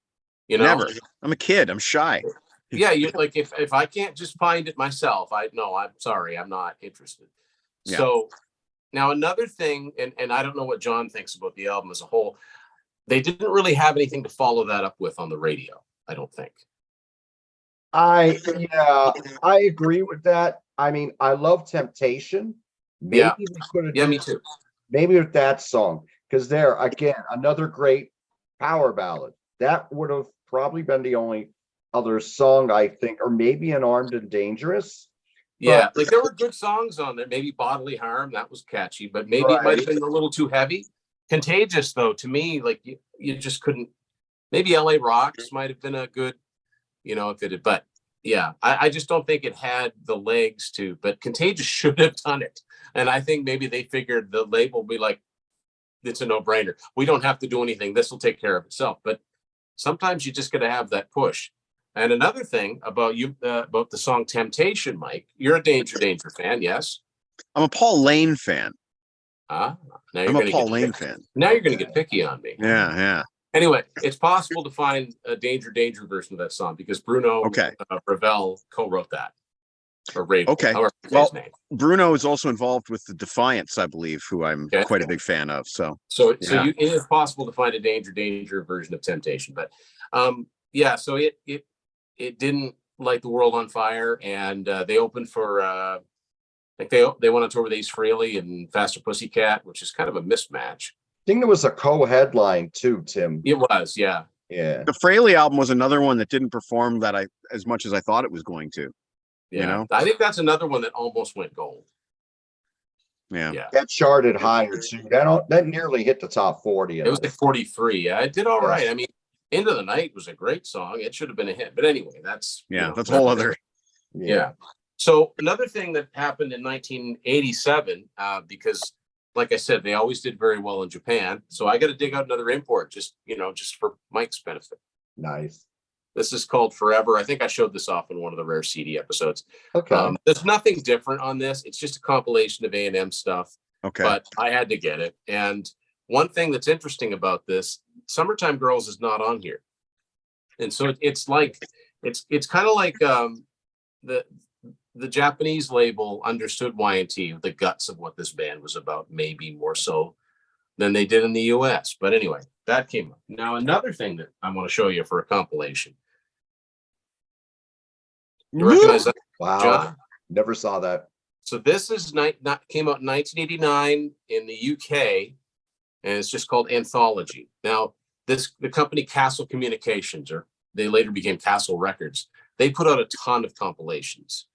Never. I'm a kid. I'm shy. Yeah, you like if I can't just find it myself, I'm sorry, I'm not interested. Yeah. So now another thing, and I don't know what John thinks about the album as a whole, they didn't really have anything to follow that up with on the radio, I don't think. I agree with that. I mean, I love Temptation. Maybe they could have me too. Maybe with that song, because there again, another great power ballad. That would have probably been the only other song, I think, or maybe an Armed and Dangerous. Yeah, like there were good songs on there. Maybe Bodily Harm, that was catchy, but maybe it might have been a little too heavy. Contagious, though, to me, like you just couldn't. Maybe LA Rocks might have been a good, if it had, but yeah, I just don't think it had the legs to. But Contagious should have done it, and I think maybe they figured the label would be like, it's a no-brainer. We don't have to do anything. This will take care of itself. But sometimes you just got to have that push. And another thing about about the song Temptation, Mike, you're a Danger fan, yes? I'm a Paul Lane fan. Now I'm a Paul Lane fan. Now you're going to get picky on me. Yeah. Anyway, it's possible to find a Danger version of that song because Bruno Ravel co-wrote that. Or Ravel. Okay. Well, Bruno is also involved with the Defiance, I believe, who I'm quite a big fan of. So it is possible to find a Danger version of Temptation, but so it didn't light the world on fire, and they opened for they went on tour with Ace Frehley and Faster Pussycat, which is kind of a mismatch. I think there was a co-headline too, Tim. It was, yeah. The Frehley album was another one that didn't perform as much as I thought it was going to. Yeah, I think that's another one that almost went gold. Yeah. That charted higher too. That nearly hit the top 40. It was like 43. Yeah, it did all right. I mean, Into the Night was a great song. It should have been a hit. But anyway, that's that's a whole other. Yeah. So another thing that happened in 1987, because like I said, they always did very well in Japan. So I got to dig out another import just for Mike's benefit. Nice. This is called Forever. I think I showed this off in one of the Rare CD episodes. Okay. There's nothing different on this. It's just a compilation of A&M stuff. Okay. But I had to get it. And one thing that's interesting about this, Summertime Girls is not on here. And so it's like, it's kind of like the Japanese label understood Y&T, the guts of what this band was about, maybe more so than they did in the US. But anyway, that came up. Now, another thing that I want to show you for a compilation. You recognize that? Wow. John? Never saw that. So this is came out in 1989 in the UK, and it's just called Anthology. Now, the company Castle Communications, or they later became Castle Records, they put out a ton of compilations.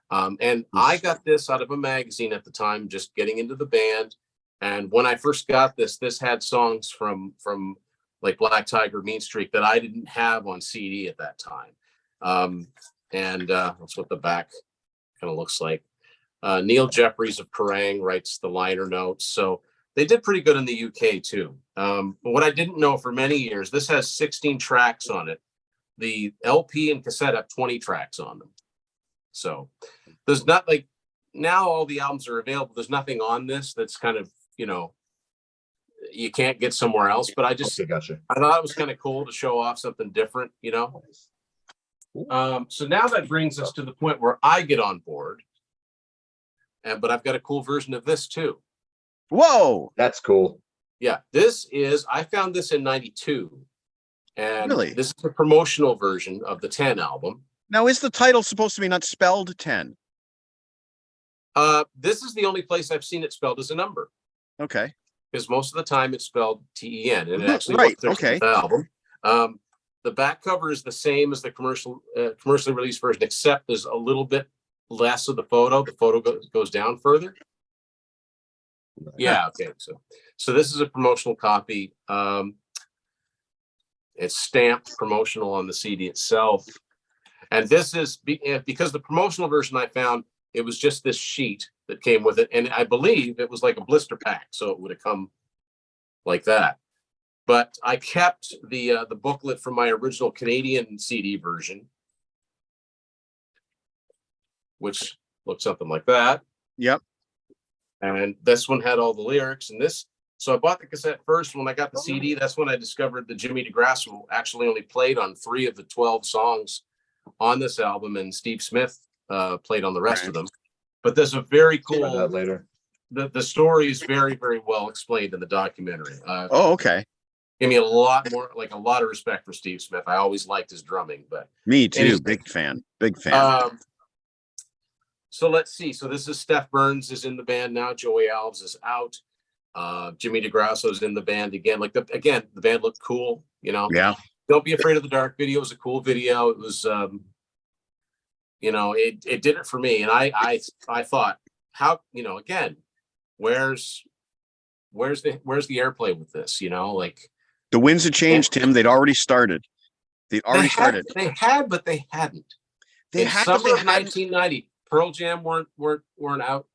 And I got this out of a magazine at the time, just getting into the band. And when I first got this had songs from like Black Tiger, Mean Streak that I didn't have on CD at that time. And that's what the back kind of looks like. Neil Jeffries of Kerrang writes the liner notes. So they did pretty good in the UK too. But what I didn't know for many years, this has 16 tracks on it. The LP and cassette have 20 tracks on them. So there's not like, now all the albums are available. There's nothing on this that's kind of, you can't get somewhere else. But I just, gotcha. I thought it was kind of cool to show off something different, So now that brings us to the point where I get on board. But I've got a cool version of this too. Whoa, that's cool. Yeah, I found this in 92. And really? This is a promotional version of the 10 album. Now, is the title supposed to be not spelled 10? This is the only place I've seen it spelled as a number. Okay. Because most of the time it's spelled TEN, and it actually okay. The album. The back cover is the same as the commercially released version, except there's a little bit less of the photo. The photo goes down further. Yeah. Okay. So this is a promotional copy. It's stamped promotional on the CD itself. And this is because the promotional version I found, it was just this sheet that came with it. And I believe it was like a blister pack. So it would have come like that. But I kept the booklet from my original Canadian CD version, which looked something like that. Yep. And this one had all the lyrics. And so I bought the cassette first. When I got the CD, that's when I discovered that Jimmy DeGrasso actually only played on 3 of the 12 songs on this album, and Steve Smith played on the rest of them. But there's a very cool. That later. The story is very, very well explained in the documentary. Okay. Give me a lot of respect for Steve Smith. I always liked his drumming, but me too. Big fan. So let's see. So this is Steph Burns is in the band now. Joey Alves is out. Jimmy DeGrasso is in the band again. The band looked cool. Yeah. Don't Be Afraid of the Dark video was a cool video. It was, it did it for me. And I thought, how, again, where's the airplay with this? The winds had changed, Tim. They'd already started. They had, but they hadn't. In summer of 1990, Pearl Jam weren't out.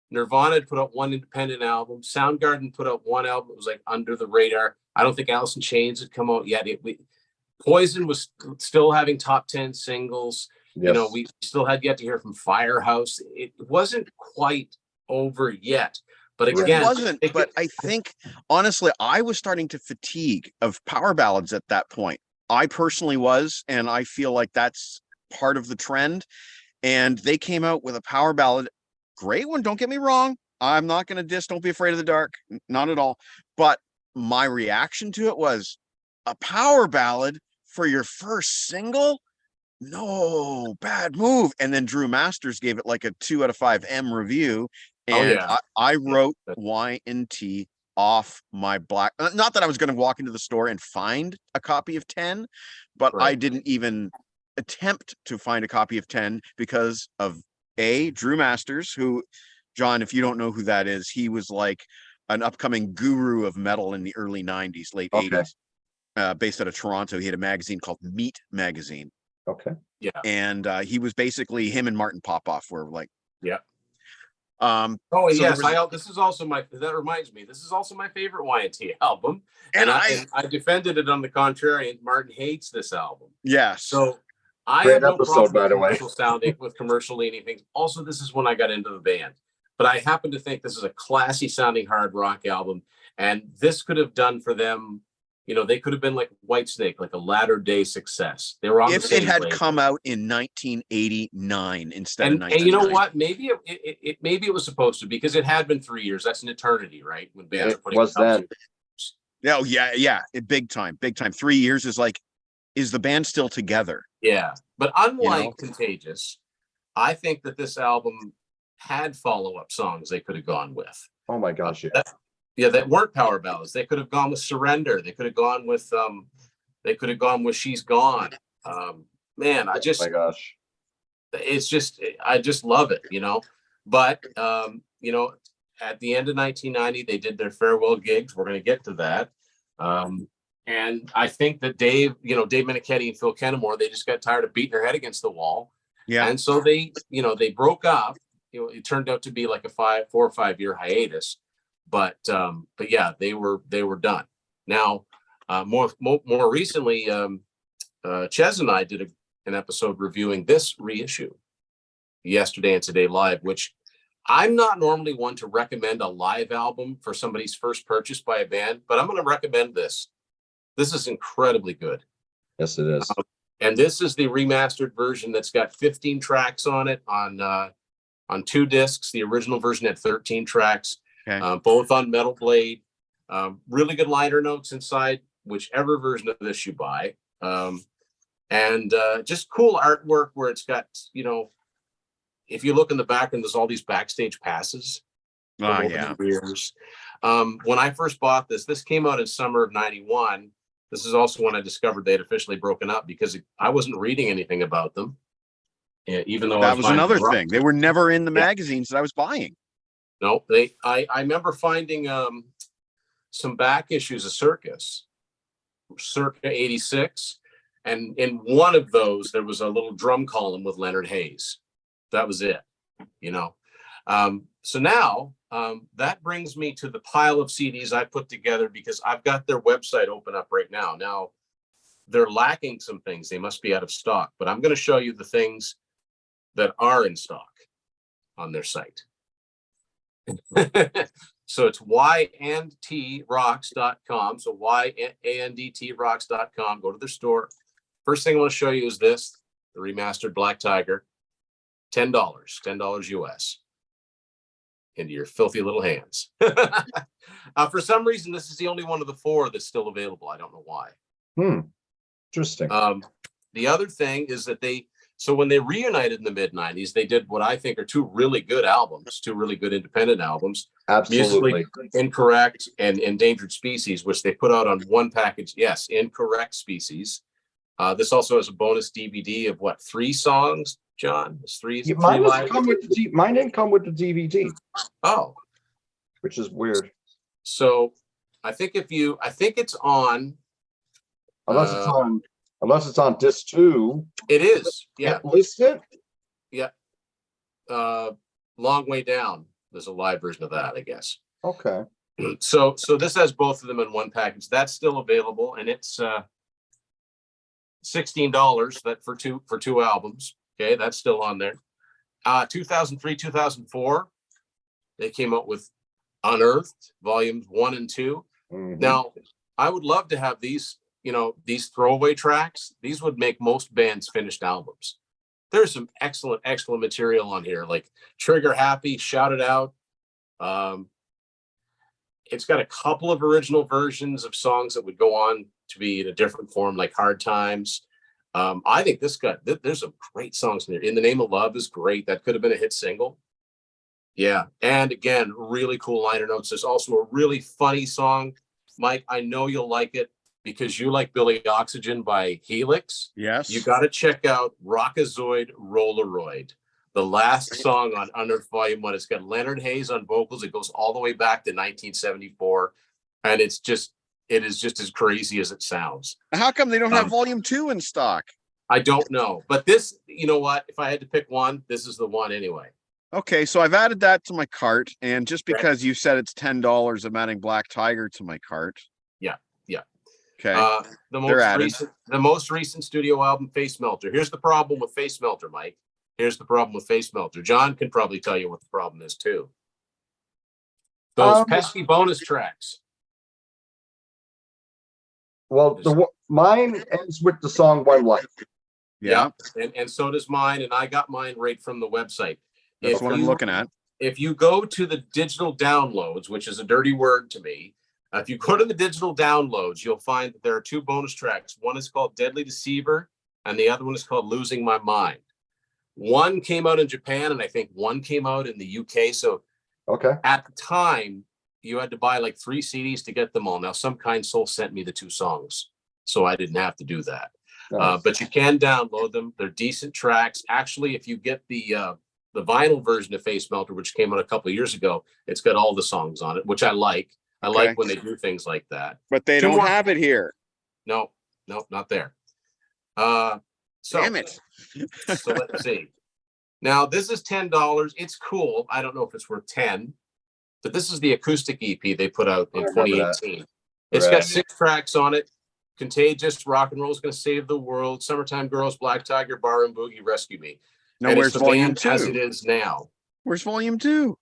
Nirvana had put out one independent album. Soundgarden put out one album. It was like under the radar. I don't think Alice in Chains had come out yet. Poison was still having top 10 singles. Yes. We still had yet to hear from Firehouse. It wasn't quite over yet. But again, it wasn't. But I think, honestly, I was starting to fatigue of power ballads at that point. I personally was, and I feel like that's part of the trend. And they came out with a power ballad. Great one. Don't get me wrong. I'm not going to diss Don't Be Afraid of the Dark. Not at all. But my reaction to it was a power ballad for your first single. No, bad move. And then Drew Masters gave it like a 2 out of 5 M review. And I wrote Y&T off my black. Not that I was going to walk into the store and find a copy of 10, but right. I didn't even attempt to find a copy of 10 because of Drew Masters, who, John, if you don't know who that is, he was like an upcoming guru of metal in the early 90s, late 80s, based out of Toronto. He had a magazine called Meat Magazine. Okay. Yeah. And he was basically, him and Martin Popoff were like, yeah. Yes, this is also that reminds me, this is also my favorite Y&T album. And I defended it on the contrary, and Martin hates this album. Yes. So I Great have no episode, by the way. Sounding with commercial leaning things. Also, this is when I got into the band. But I happen to think this is a classy sounding hard rock album. And this could have done for them, they could have been like Whitesnake, like a latter day success. They were on if it had come out in 1989 instead of 1990. And you know what? Maybe it was supposed to, because it had been 3 years. That's an eternity, right? When bands are putting Yeah, big time. 3 years is like, is the band still together? Yeah. But unlike Contagious, I think that this album had follow-up songs they could have gone with. Oh my gosh, yeah. That weren't power ballads. They could have gone with Surrender. They could have gone with She's Gone. Man, I just, oh my gosh, it's just, I just love it, But at the end of 1990, they did their farewell gigs. We're going to get to that. And I think that Dave Meniketti and Phil Kennemore, they just got tired of beating their head against the wall. Yeah. And so they broke up. It turned out to be like a 4 or 5 year hiatus. But yeah, they were done. Now, more recently, Ches and I did an episode reviewing this reissue, Yesterday and Today Live, which I'm not normally one to recommend a live album for somebody's first purchase by a band, but I'm going to recommend this. This is incredibly good. Yes, it is. And this is the remastered version that's got 15 tracks on it on 2 discs. The original version had 13 tracks, both on Metal Blade. Really good liner notes inside whichever version of this you buy. And just cool artwork where it's got, if you look in the background, there's all these backstage passes. Years. When I first bought this came out in summer of 91. This is also when I discovered they had officially broken up, because I wasn't reading anything about them. Yeah, even though that was another thing. They were never in the magazines that I was buying. No, I remember finding some back issues of Circus, circa 86. And in one of those, there was a little drum column with Leonard Hayes. That was it, you know. So now that brings me to the pile of CDs I put together, because I've got their website open up right now. Now, they're lacking some things. They must be out of stock, but I'm going to show you the things that are in stock on their site. So it's yandtrocks.com. So yandtrocks.com. Go to their store. First thing I want to show you is this, the remastered Black Tiger. $10 US into your filthy little hands. For some reason, this is the only one of the 4 that's still available. I don't know why. Interesting. The other thing is that so when they reunited in the mid-90s, they did what I think are 2 really good albums, 2 really good independent albums. Absolutely. Musically Incorrect and Endangered Species, which they put out on one package. Yes, Incorrect Species. This also has a bonus DVD of 3 songs, John? It's three Mine live. mine didn't come with the DVD. Oh. Which is weird. So I think it's on. Unless it's on disc 2. It is. Yeah. List it? Yeah. Long Way Down. There's a live version of that, I guess. Okay. So this has both of them in one package. That's still available, and it's $16 that for two albums. Okay, that's still on there. 2003, 2004, they came out with Unearthed volumes 1 and 2. Mm-hmm. Now, I would love to have these, these throwaway tracks. These would make most bands finished albums. There's some excellent material on here, like Trigger Happy, Shout It Out. It's got a couple of original versions of songs that would go on to be in a different form, like Hard Times. I think there's some great songs in there. In the Name of Love is great. That could have been a hit single. Yeah. And again, really cool liner notes. There's also a really funny song. Mike, I know you'll like it because you like Billy Oxygen by Helix. Yes. You got to check out Rockazoid Rolleroid, the last song on Unearthed Volume 1. It's got Leonard Hayes on vocals. It goes all the way back to 1974. And it is just as crazy as it sounds. How come they don't have Volume 2 in stock? I don't know. But this, you know what? If I had to pick one, this is the one anyway. Okay, so I've added that to my cart. And just because you said it's $10, I'm adding Black Tiger to my cart. Yeah. Okay. The most recent studio album, Face Melter. Here's the problem with Face Melter, Mike. Here's the problem with Face Melter. John can probably tell you what the problem is too. Those pesky bonus tracks. Well, mine ends with the song One Life. Yeah. And so does mine. And I got mine right from the website. That's what I'm looking at. If you go to the digital downloads, which is a dirty word to me, if you go to the digital downloads, you'll find that there are 2 bonus tracks. One is called Deadly Deceiver, and the other one is called Losing My Mind. One came out in Japan, and I think one came out in the UK. So at the time, you had to buy like 3 CDs to get them all. Now, Some Kind Soul sent me the 2 songs, so I didn't have to do that. Nice. But you can download them. They're decent tracks. Actually, if you get the vinyl version of Face Melter, which came out a couple of years ago, it's got all the songs on it, which I like. I like when they do things like that. But they don't have it here. No, not there. Damn it. So let's see. Now, this is $10. It's cool. I don't know if it's worth 10, but this is the acoustic EP they put out in 2018. It's got 6 tracks on it. Contagious, Rock and Roll is Gonna Save the World, Summertime Girls, Black Tiger, Bar and Boogie, Rescue Me. No, where's Volume 2? As it is now. Where's Volume 2?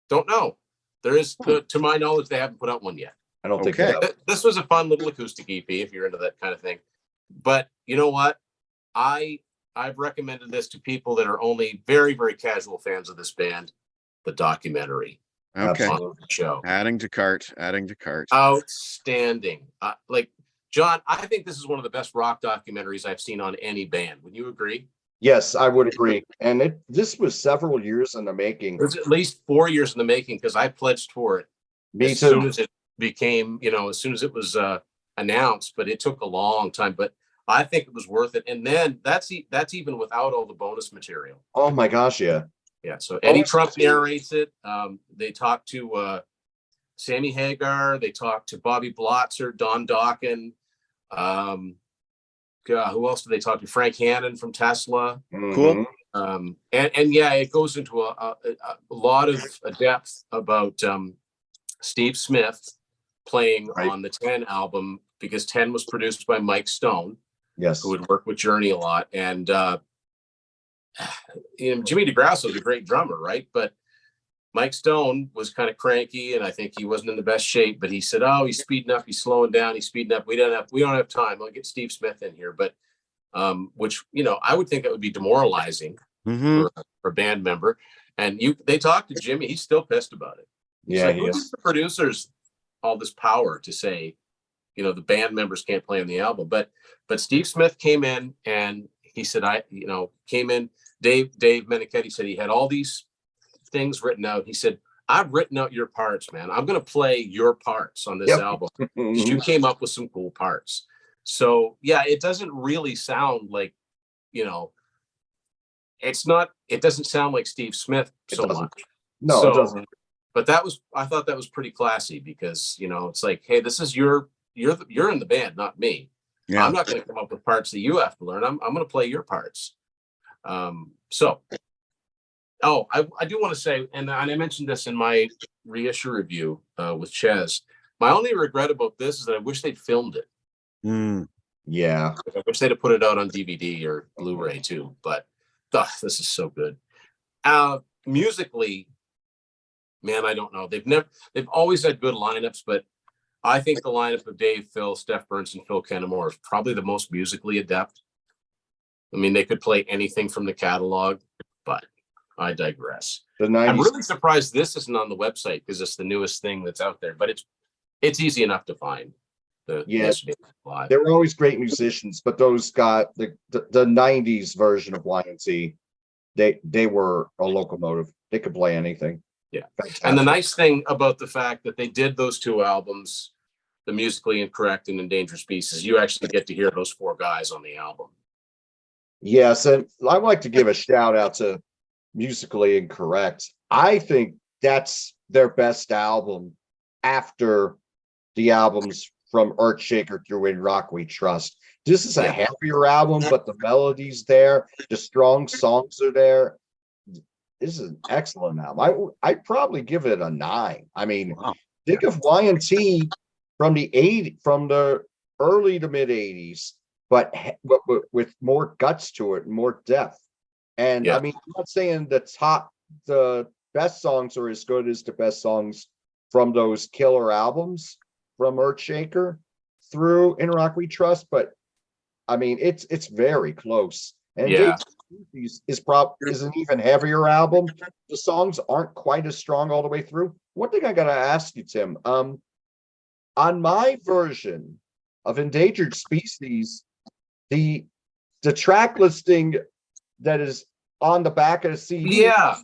Don't know. There is, to my knowledge, they haven't put out one yet. I don't think this was a fun little acoustic EP if you're into that kind of thing. But you know what? I've recommended this to people that are only very, very casual fans of this band, the documentary. Okay. On the show. Adding to cart. Outstanding. Like, John, I think this is one of the best rock documentaries I've seen on any band. Would you agree? Yes, I would agree. And this was several years in the making. It was at least 4 years in the making because I pledged for it. As soon as it became, as soon as it was announced, but it took a long time. But I think it was worth it. And then that's even without all the bonus material. Oh my gosh, yeah. Yeah. So Eddie Trump narrates it. They talk to Sammy Hagar. They talk to Bobby Blotzer, Don Dokken. Who else did they talk to? Frank Hannon from Tesla. Cool. And yeah, it goes into a lot of depth about Steve Smith playing on the 10 album, because 10 was produced by Mike Stone, Yes, who would work with Journey a lot. And Jimmy DeGrasso was a great drummer, right? But Mike Stone was kind of cranky, and I think he wasn't in the best shape. But he said, "Oh, he's speeding up. He's slowing down. He's speeding up. We don't have time. I'll get Steve Smith in here." But which I would think that would be demoralizing for a band member. And they talked to Jimmy. He's still pissed about it. He's like, who gives the producers all this power to say, the band members can't play on the album? But Steve Smith came in, and he said, came in. Dave Meniketti said he had all these things written out. He said, "I've written out your parts, man. I'm going to play your parts on this album. You came up with some cool parts." So yeah, it doesn't really sound like, it doesn't sound like Steve Smith so much. No, it doesn't. But I thought that was pretty classy, because, it's like, hey, this is you're in the band, not me. Yeah. I'm not going to come up with parts that you have to learn. I'm going to play your parts. I do want to say, and I mentioned this in my reissue review with Ches. My only regret about this is that I wish they'd filmed it. Yeah. I wish they'd have put it out on DVD or Blu-ray too. But this is so good. Musically, man, I don't know. They've always had good lineups, but I think the lineup of Dave, Phil, Steph Burns, and Phil Kennemore is probably the most musically adept. I mean, they could play anything from the catalog, but I digress. I'm really surprised this isn't on the website, because it's the newest thing that's out there, but it's easy enough to find. They were always great musicians, but those got the 90s version of Y&T. They were a locomotive. They could play anything. Yeah. Fantastic. And the nice thing about the fact that they did those two albums, the Musically Incorrect and Endangered Species, you actually get to hear those four guys on the album. Yes, and I'd like to give a shout out to Musically Incorrect. I think that's their best album after the albums from Earthshaker through In Rock We Trust. This is a happier album, but the melody's there, the strong songs are there. This is an excellent album. I'd probably give it a 9. I mean, think of Y&T from the early to mid 80s, but with more guts to it and more depth. And I mean, I'm not saying the best songs are as good as the best songs from those killer albums from Earthshaker through In Rock We Trust, but I mean, it's very close. And is an even heavier album. The songs aren't quite as strong all the way through. One thing I gotta ask you, Tim, on my version of Endangered Species, the track listing that is on the back of the CD is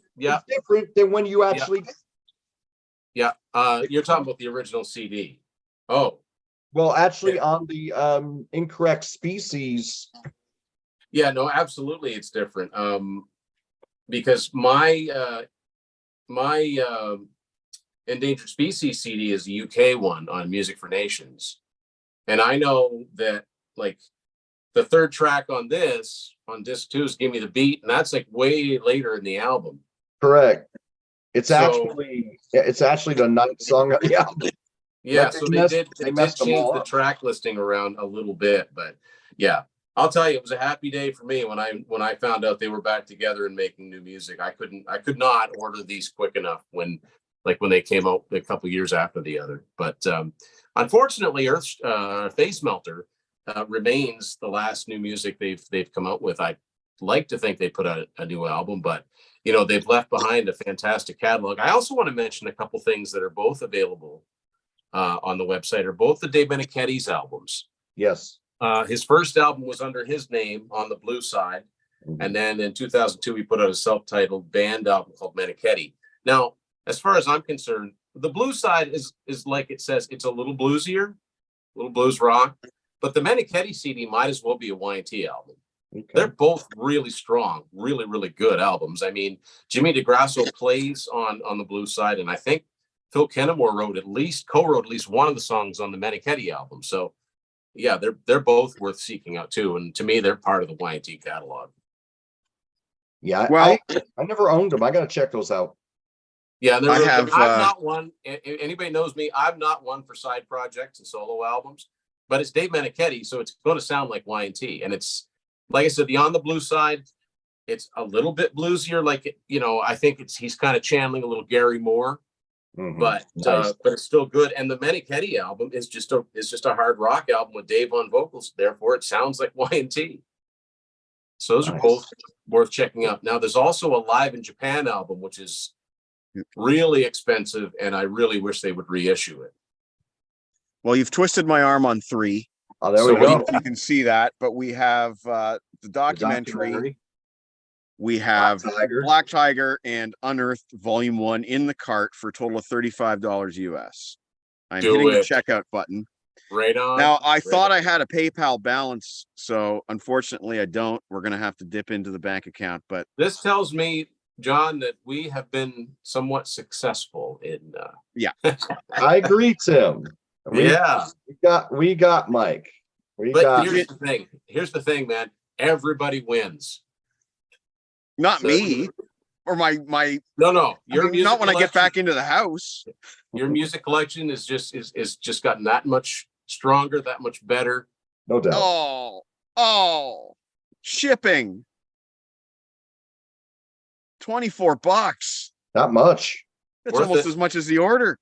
different than when you actually you're talking about the original CD. Oh, well, actually on the Incorrect Species. Yeah, no, absolutely, it's different. Because my Endangered Species CD is the UK one on Music for Nations, and I know that like the third track on disc 2 is "Give Me the Beat," and that's like way later in the album. Correct. It's actually the 9th song on the album. Yeah, so they did change the track listing around a little bit, but yeah. I'll tell you, it was a happy day for me when I found out they were back together and making new music. I could not order these quick enough when they came out a couple years after the other. But unfortunately, Face Melter remains the last new music they've come out with. I'd like to think they put out a new album, but they've left behind a fantastic catalog. I also want to mention a couple things that are both available on the website, are both the Dave Meniketti's albums. Yes. His first album was under his name on the Blue Side. And then in 2002, he put out a self-titled band album called Meniketti. Now, as far as I'm concerned, the Blue Side is like it says, it's a little bluesier, a little blues rock. But the Manichetti CD might as well be a Y&T album. Okay. They're both really strong, really, really good albums. I mean, Jimmy DeGrasso plays on the blues side, and I think Phil Kennemore co-wrote at least one of the songs on the Manichetti album. So yeah, they're both worth seeking out too. And to me, they're part of the Y&T catalog. Yeah, Well, I never owned them. I gotta check those out. Yeah, I have, I'm not one. Anybody knows me, I'm not one for side projects and solo albums. But it's Dave Manichetti, so it's going to sound like Y&T. And it's, like I said, the On the Blue side, it's a little bit bluesier. Like, you know, I think he's kind of channeling a little Gary Moore, but it's still good. And the Manichetti album is just a hard rock album with Dave on vocals. Therefore, it sounds like Y&T. So those are both worth checking out. Now, there's also a Live in Japan album, which is really expensive, and I really wish they would reissue it. Well, you've twisted my arm on 3. Oh, there we go. You can see that, but we have the documentary. We have Black Tiger and Unearthed Volume 1 in the cart for a total of $35 US. I'm hitting the checkout button. Right on. Now, I thought I had a PayPal balance, so unfortunately I don't. We're going to have to dip into the bank account, but this tells me, John, that we have been somewhat successful in yeah. I agree, Tim. We got Mike. Here's the thing, man. Everybody wins. Not me. Or my no. Not when I get back into the house. Your music collection is just gotten that much stronger, that much better. No doubt. Oh, shipping. $24. Not much. That's almost as much as the order.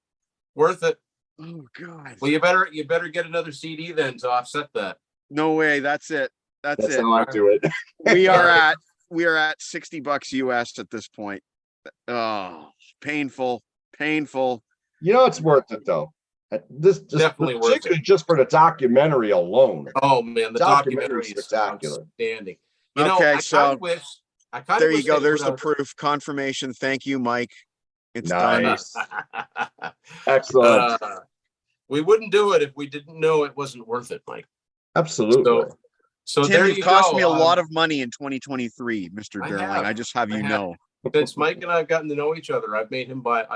Worth it. Oh God. Well, you better get another CD then to offset that. No way. That's it. That's it. How I do it. we are at $60 US at this point. Oh, painful. You know, it's worth it though. This definitely worth it. Just for the documentary alone. Oh man, the documentary is spectacular. Outstanding. You know, okay, I so there you go. There's the proof. Confirmation. Thank you, Mike. It's nice. done. Excellent. We wouldn't do it if we didn't know it wasn't worth it, Mike. Absolutely. So Tim, there you've you cost go. me a lot of money in 2023, Mr. Derling. I just have you know. Since Mike and I have gotten to know each other, I've made him buy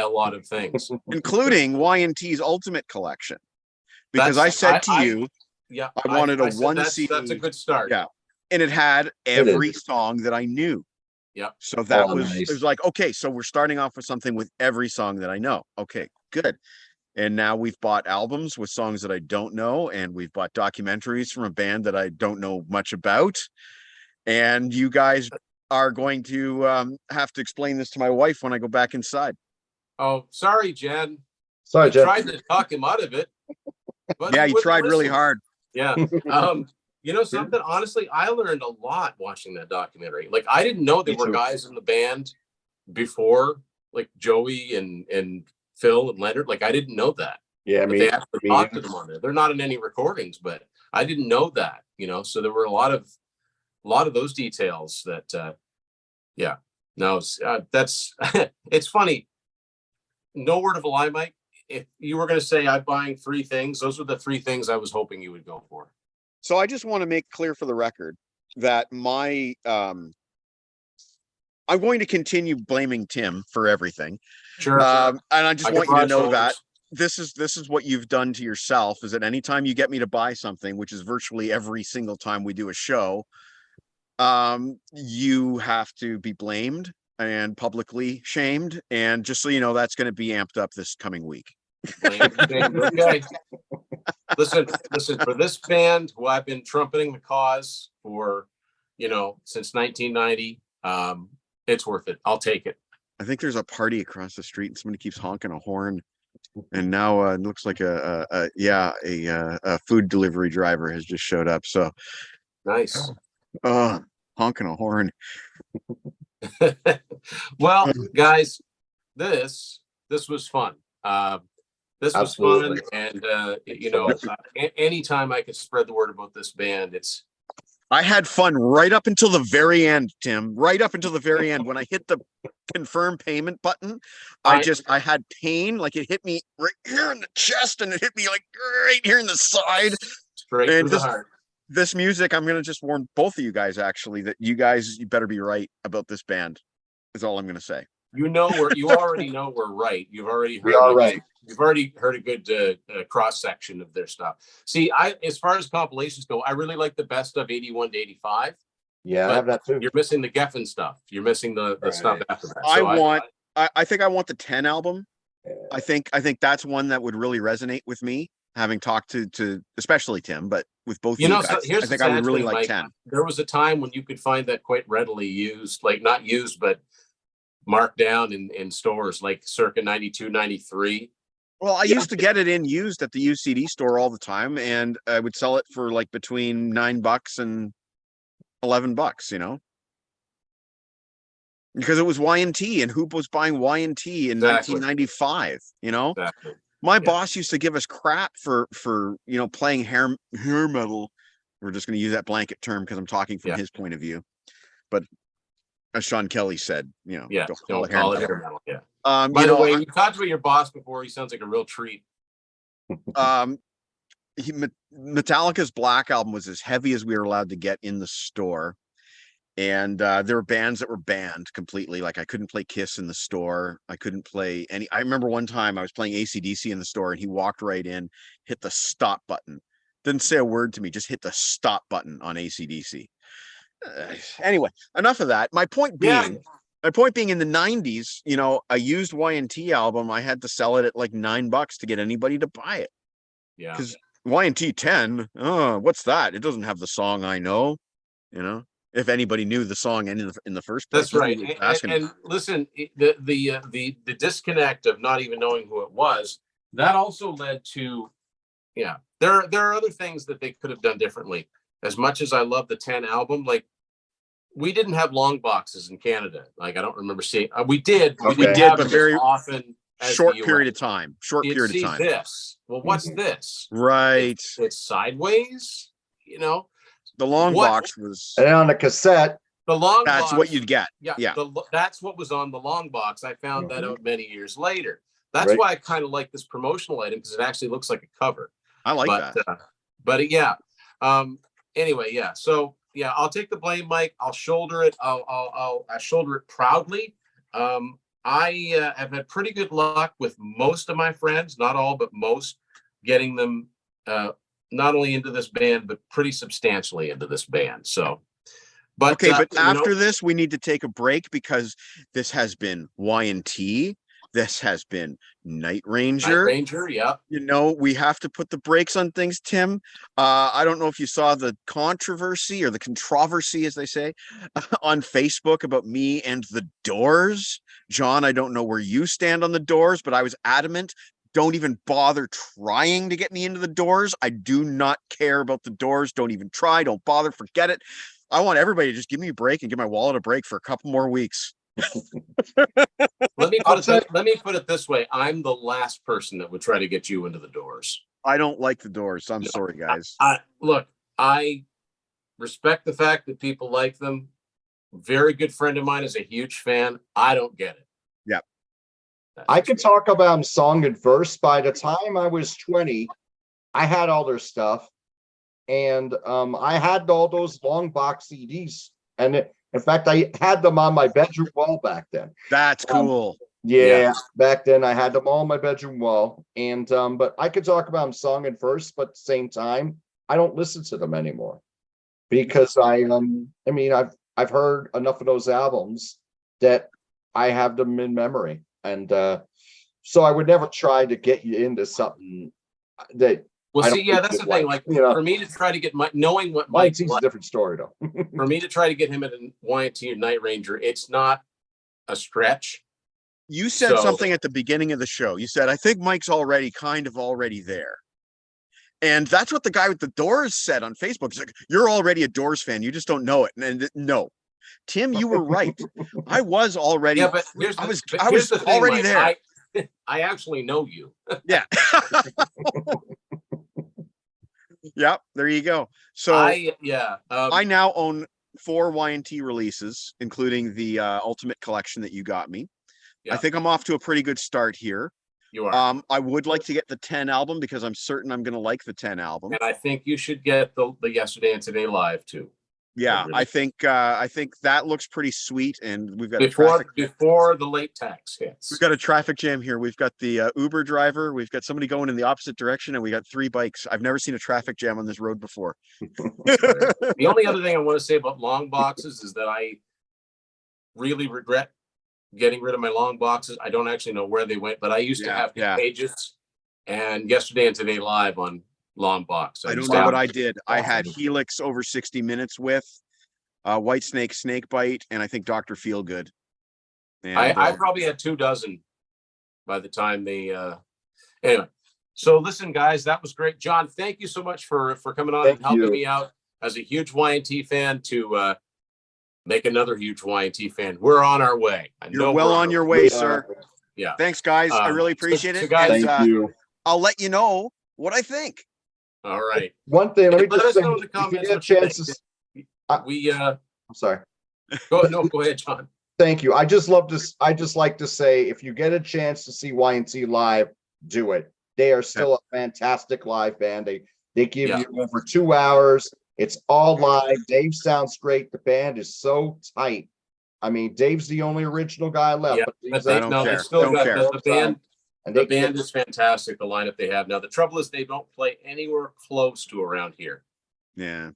a lot of things, including Y&T's Ultimate Collection. Because I said to you, I wanted a one CD. That's a good start. Yeah, and it had every song that I knew. Yeah. So that it was like, okay, so we're starting off with something with every song that I know. Okay, good. And now we've bought albums with songs that I don't know, and we've bought documentaries from a band that I don't know much about. And you guys are going to have to explain this to my wife when I go back inside. Oh, sorry, Jen. Sorry, Jen. I tried to talk him out of it. But yeah, you tried really hard. Yeah. You know something? Honestly, I learned a lot watching that documentary. Like, I didn't know there were guys in the band before, like Joey and Phil and Leonard. Like, I didn't know that. Yeah, they actually talked to them on there. They're not in any recordings, but I didn't know that. You know, so there were a lot of those details that. That's it's funny. No word of a lie, Mike. If you were going to say I'm buying 3 things, those were the 3 things I was hoping you would go for. So I just want to make clear for the record that I'm going to continue blaming Tim for everything. Sure. And I just want you to know that this is what you've done to yourself, is that anytime you get me to buy something, which is virtually every single time we do a show, you have to be blamed and publicly shamed. And just so you know, that's going to be amped up this coming week. Okay. Listen, for this band who I've been trumpeting the cause for, since 1990, it's worth it. I'll take it. I think there's a party across the street and somebody keeps honking a horn. And now it looks like a food delivery driver has just showed up. So nice. Honking a horn. Well, guys, this was fun. This was fun, and anytime I could spread the word about this band, it's I had fun right up until the very end, Tim. Right up until the very end. When I hit the confirm payment button, I had pain. Like it hit me right here in the chest and it hit me like right here in the side. Straight through the heart. This music, I'm gonna just warn both of you guys actually that you better be right about this band. Is all I'm gonna say. You already know we're right. You've already heard. We are right. You've already heard a good cross section of their stuff. See, as far as compilations go, I really like the best of 81 to 85. Yeah, I have that too. You're missing the Geffen stuff. You're missing the stuff after that. I think I want the 10 album. Yeah. I think that's one that would really resonate with me, having talked to especially Tim, but with both of you guys. I think I would really like 10. There was a time when you could find that quite readily used, like not used, but marked down in stores like circa 92, 93. Well, I used to get it in used at the UCD store all the time, and I would sell it for like between $9 and $11, you know, because it was Y&T, and who was buying Y&T in 1995? You know, my boss used to give us crap for playing hair metal. We're just going to use that blanket term because I'm talking from his point of view, but as Sean Kelly said, don't call it hair metal. Yeah. By the way, we talked about your boss before. He sounds like a real treat. Metallica's Black Album was as heavy as we were allowed to get in the store, and there were bands that were banned completely. Like I couldn't play Kiss in the store. I couldn't play any. I remember one time I was playing AC/DC in the store, and he walked right in, hit the stop button, didn't say a word to me, just hit the stop button on AC/DC. Anyway, enough of that. My point being in the 90s, a used Y&T album, I had to sell it at like $9 to get anybody to buy it. Yeah. Because Y&T 10, what's that? It doesn't have the song I know, if anybody knew the song in the first place. That's right. And listen, the disconnect of not even knowing who it was, that also led to, there are other things that they could have done differently. As much as I love the 10 album, like we didn't have long boxes in Canada. Like I don't remember seeing. We did, but very often. Short period of time. This. Well, what's this? Right. It's sideways. The long box was. And on the cassette. The long. That's what you'd get. Yeah. That's what was on the long box. I found that out many years later. That's why I kind of like this promotional item, because it actually looks like a cover. I like that. But yeah. Anyway, yeah. So yeah, I'll take the blame, Mike. I'll shoulder it. I'll shoulder it proudly. I have had pretty good luck with most of my friends, not all, but most, getting them not only into this band, but pretty substantially into this band. So, but after this, we need to take a break, because this has been Y&T. This has been Night Ranger. Yeah. We have to put the brakes on things, Tim. I don't know if you saw the controversy, or the controversy, as they say, on Facebook about me and the Doors. John, I don't know where you stand on the Doors, but I was adamant. Don't even bother trying to get me into the Doors. I do not care about the Doors. Don't even try. Don't bother. Forget it. I want everybody to just give me a break and give my wallet a break for a couple more weeks. Let me put it this way. I'm the last person that would try to get you into the Doors. I don't like the Doors. I'm sorry, guys. Look, I respect the fact that people like them. Very good friend of mine is a huge fan. I don't get it. Yeah. I could talk about them song and verse. By the time I was 20, I had all their stuff, and I had all those long box CDs, and in fact, I had them on my bedroom wall back then. That's cool. Back then I had them all on my bedroom wall. And but I could talk about them song and verse, but at the same time, I don't listen to them anymore, because I've heard enough of those albums that I have them in memory. And so I would never try to get you into something that. Well, see, that's the thing. Like, for me to try to get knowing what Mike's a different story, though. For me to try to get him at a Y&T or Night Ranger, it's not a stretch. You said something at the beginning of the show. You said, I think Mike's already there. And that's what the guy with the Doors said on Facebook. He's like, you're already a Doors fan. You just don't know it. And no, Tim, you were right. I was already. Yeah, but I was already there. I actually know you. Yeah. Yep, there you go. So I now own 4 Y&T releases, including the Ultimate Collection that you got me. Yeah. I think I'm off to a pretty good start here. You are. I would like to get the 10 album because I'm certain I'm going to like the 10 album. And I think you should get the Yesterday and Today Live too. Yeah, I think that looks pretty sweet, and we've got before the late tax hits. We've got a traffic jam here. We've got the Uber driver. We've got somebody going in the opposite direction, and we got 3 bikes. I've never seen a traffic jam on this road before. The only other thing I want to say about long boxes is that I really regret getting rid of my long boxes. I don't actually know where they went, but I used to have Contagious and Yesterday and Today Live on long box. I don't know what I did. I had Helix over 60 Minutes with White Snake, Snakebite, and I think Dr. Feelgood. And I probably had 2 dozen by the time they anyway. So listen, guys, that was great. John, thank you so much for coming on and helping me out as a huge Y&T fan to make another huge Y&T fan. We're on our way. You're well on your way, sir. Yeah. Thanks, guys. I really appreciate it. Guys, thank you. I'll let you know what I think. All right. One thing, let me Let just us say, know in the comments if you get a chance I'm sorry. Go ahead, John. Thank you. I just like to say, if you get a chance to see Y&T live, do it. They are still a fantastic live band. They give you over 2 hours. It's all live. Dave sounds great. The band is so tight. I mean, Dave's the only original guy left. But they still got the band. And the band is fantastic. The lineup they have now. The trouble is they don't play anywhere close to around here. Yeah.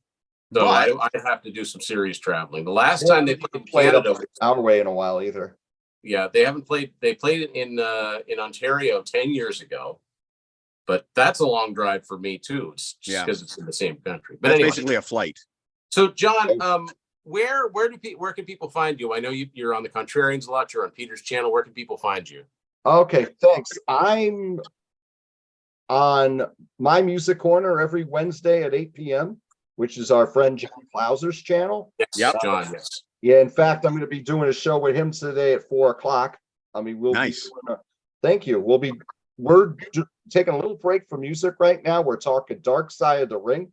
So I have to do some serious traveling. The last time they played Canada, our way in a while either. Yeah, they haven't played. They played it in Ontario 10 years ago, but that's a long drive for me too. It's just because it's in the same country. But anyway, basically a flight. So John, where can people find you? I know you're on the Contrarians a lot. You're on Peter's channel. Where can people find you? Okay, thanks. I'm on My Music Corner every Wednesday at 8 p.m., which is our friend John Clauser's channel. Yes, John. Yes. Yeah, in fact, I'm going to be doing a show with him today at 4 o'clock. I mean, we'll be thank you. We're taking a little break from music right now. We're talking Dark Side of the Ring,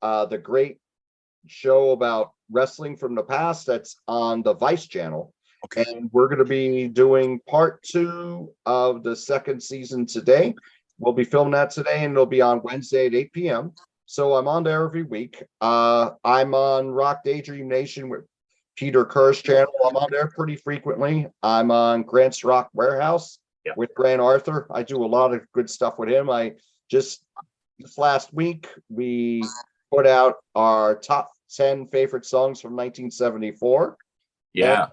the great show about wrestling from the past that's on the Vice channel. Okay. And we're going to be doing part 2 of the 2nd season today. We'll be filming that today, and it'll be on Wednesday at 8 p.m. So I'm on there every week. I'm on Rock Daydream Nation with Peter Kerr's channel. I'm on there pretty frequently. I'm on Grant's Rock Warehouse with Grant Arthur. I do a lot of good stuff with him. This last week, we put out our top 10 favorite songs from 1974. Yeah.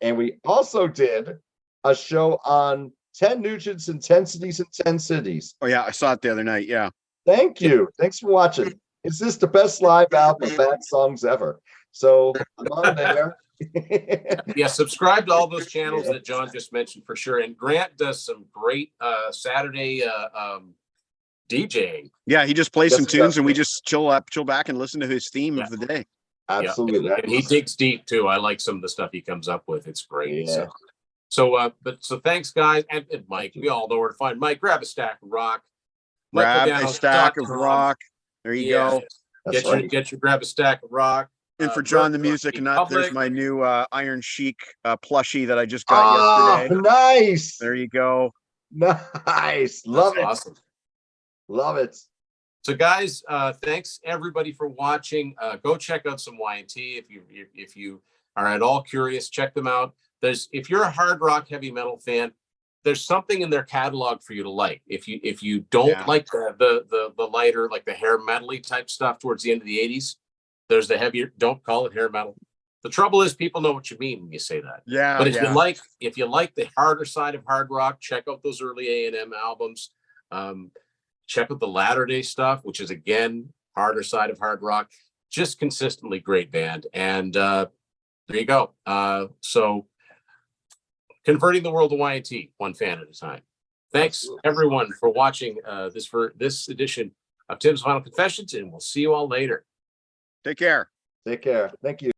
And we also did a show on 10 Nugents and 10 Cities in 10 Cities. Oh, yeah, I saw it the other night. Yeah. Thank you. Thanks for watching. Is this the best live album of bad songs ever? So I'm on there. Yeah, subscribe to all those channels that John just mentioned for sure. And Grant does some great Saturday DJing. Yeah, he just plays some tunes and we just chill back and listen to his theme of the day. Absolutely. And he digs deep too. I like some of the stuff he comes up with. It's great. Yeah. So thanks, guys. And Mike, we all know where to find Mike. Grab a stack of rock. Grab a stack of rock. There you go. Get your grab a stack of rock. And for John the Music Nut, there's my new Iron Chic plushie that I just got yesterday. Nice. There you go. Nice. Love it. Awesome. Love it. So guys, thanks everybody for watching. Go check out some Y&T if you are at all curious. Check them out. If you're a hard rock heavy metal fan, there's something in their catalog for you to like. If you don't like the lighter, like the hair metal-y type stuff towards the end of the 80s, there's the heavier. Don't call it hair metal. The trouble is people know what you mean when you say that. Yeah. But if you like the harder side of hard rock, check out those early A&M albums. Check out the latter day stuff, which is again harder side of hard rock. Just consistently great band. And there you go. So converting the world to Y&T, one fan at a time. Thanks everyone for watching this edition of Tim's Final Confessions, and we'll see you all later. Take care. Take care. Thank you.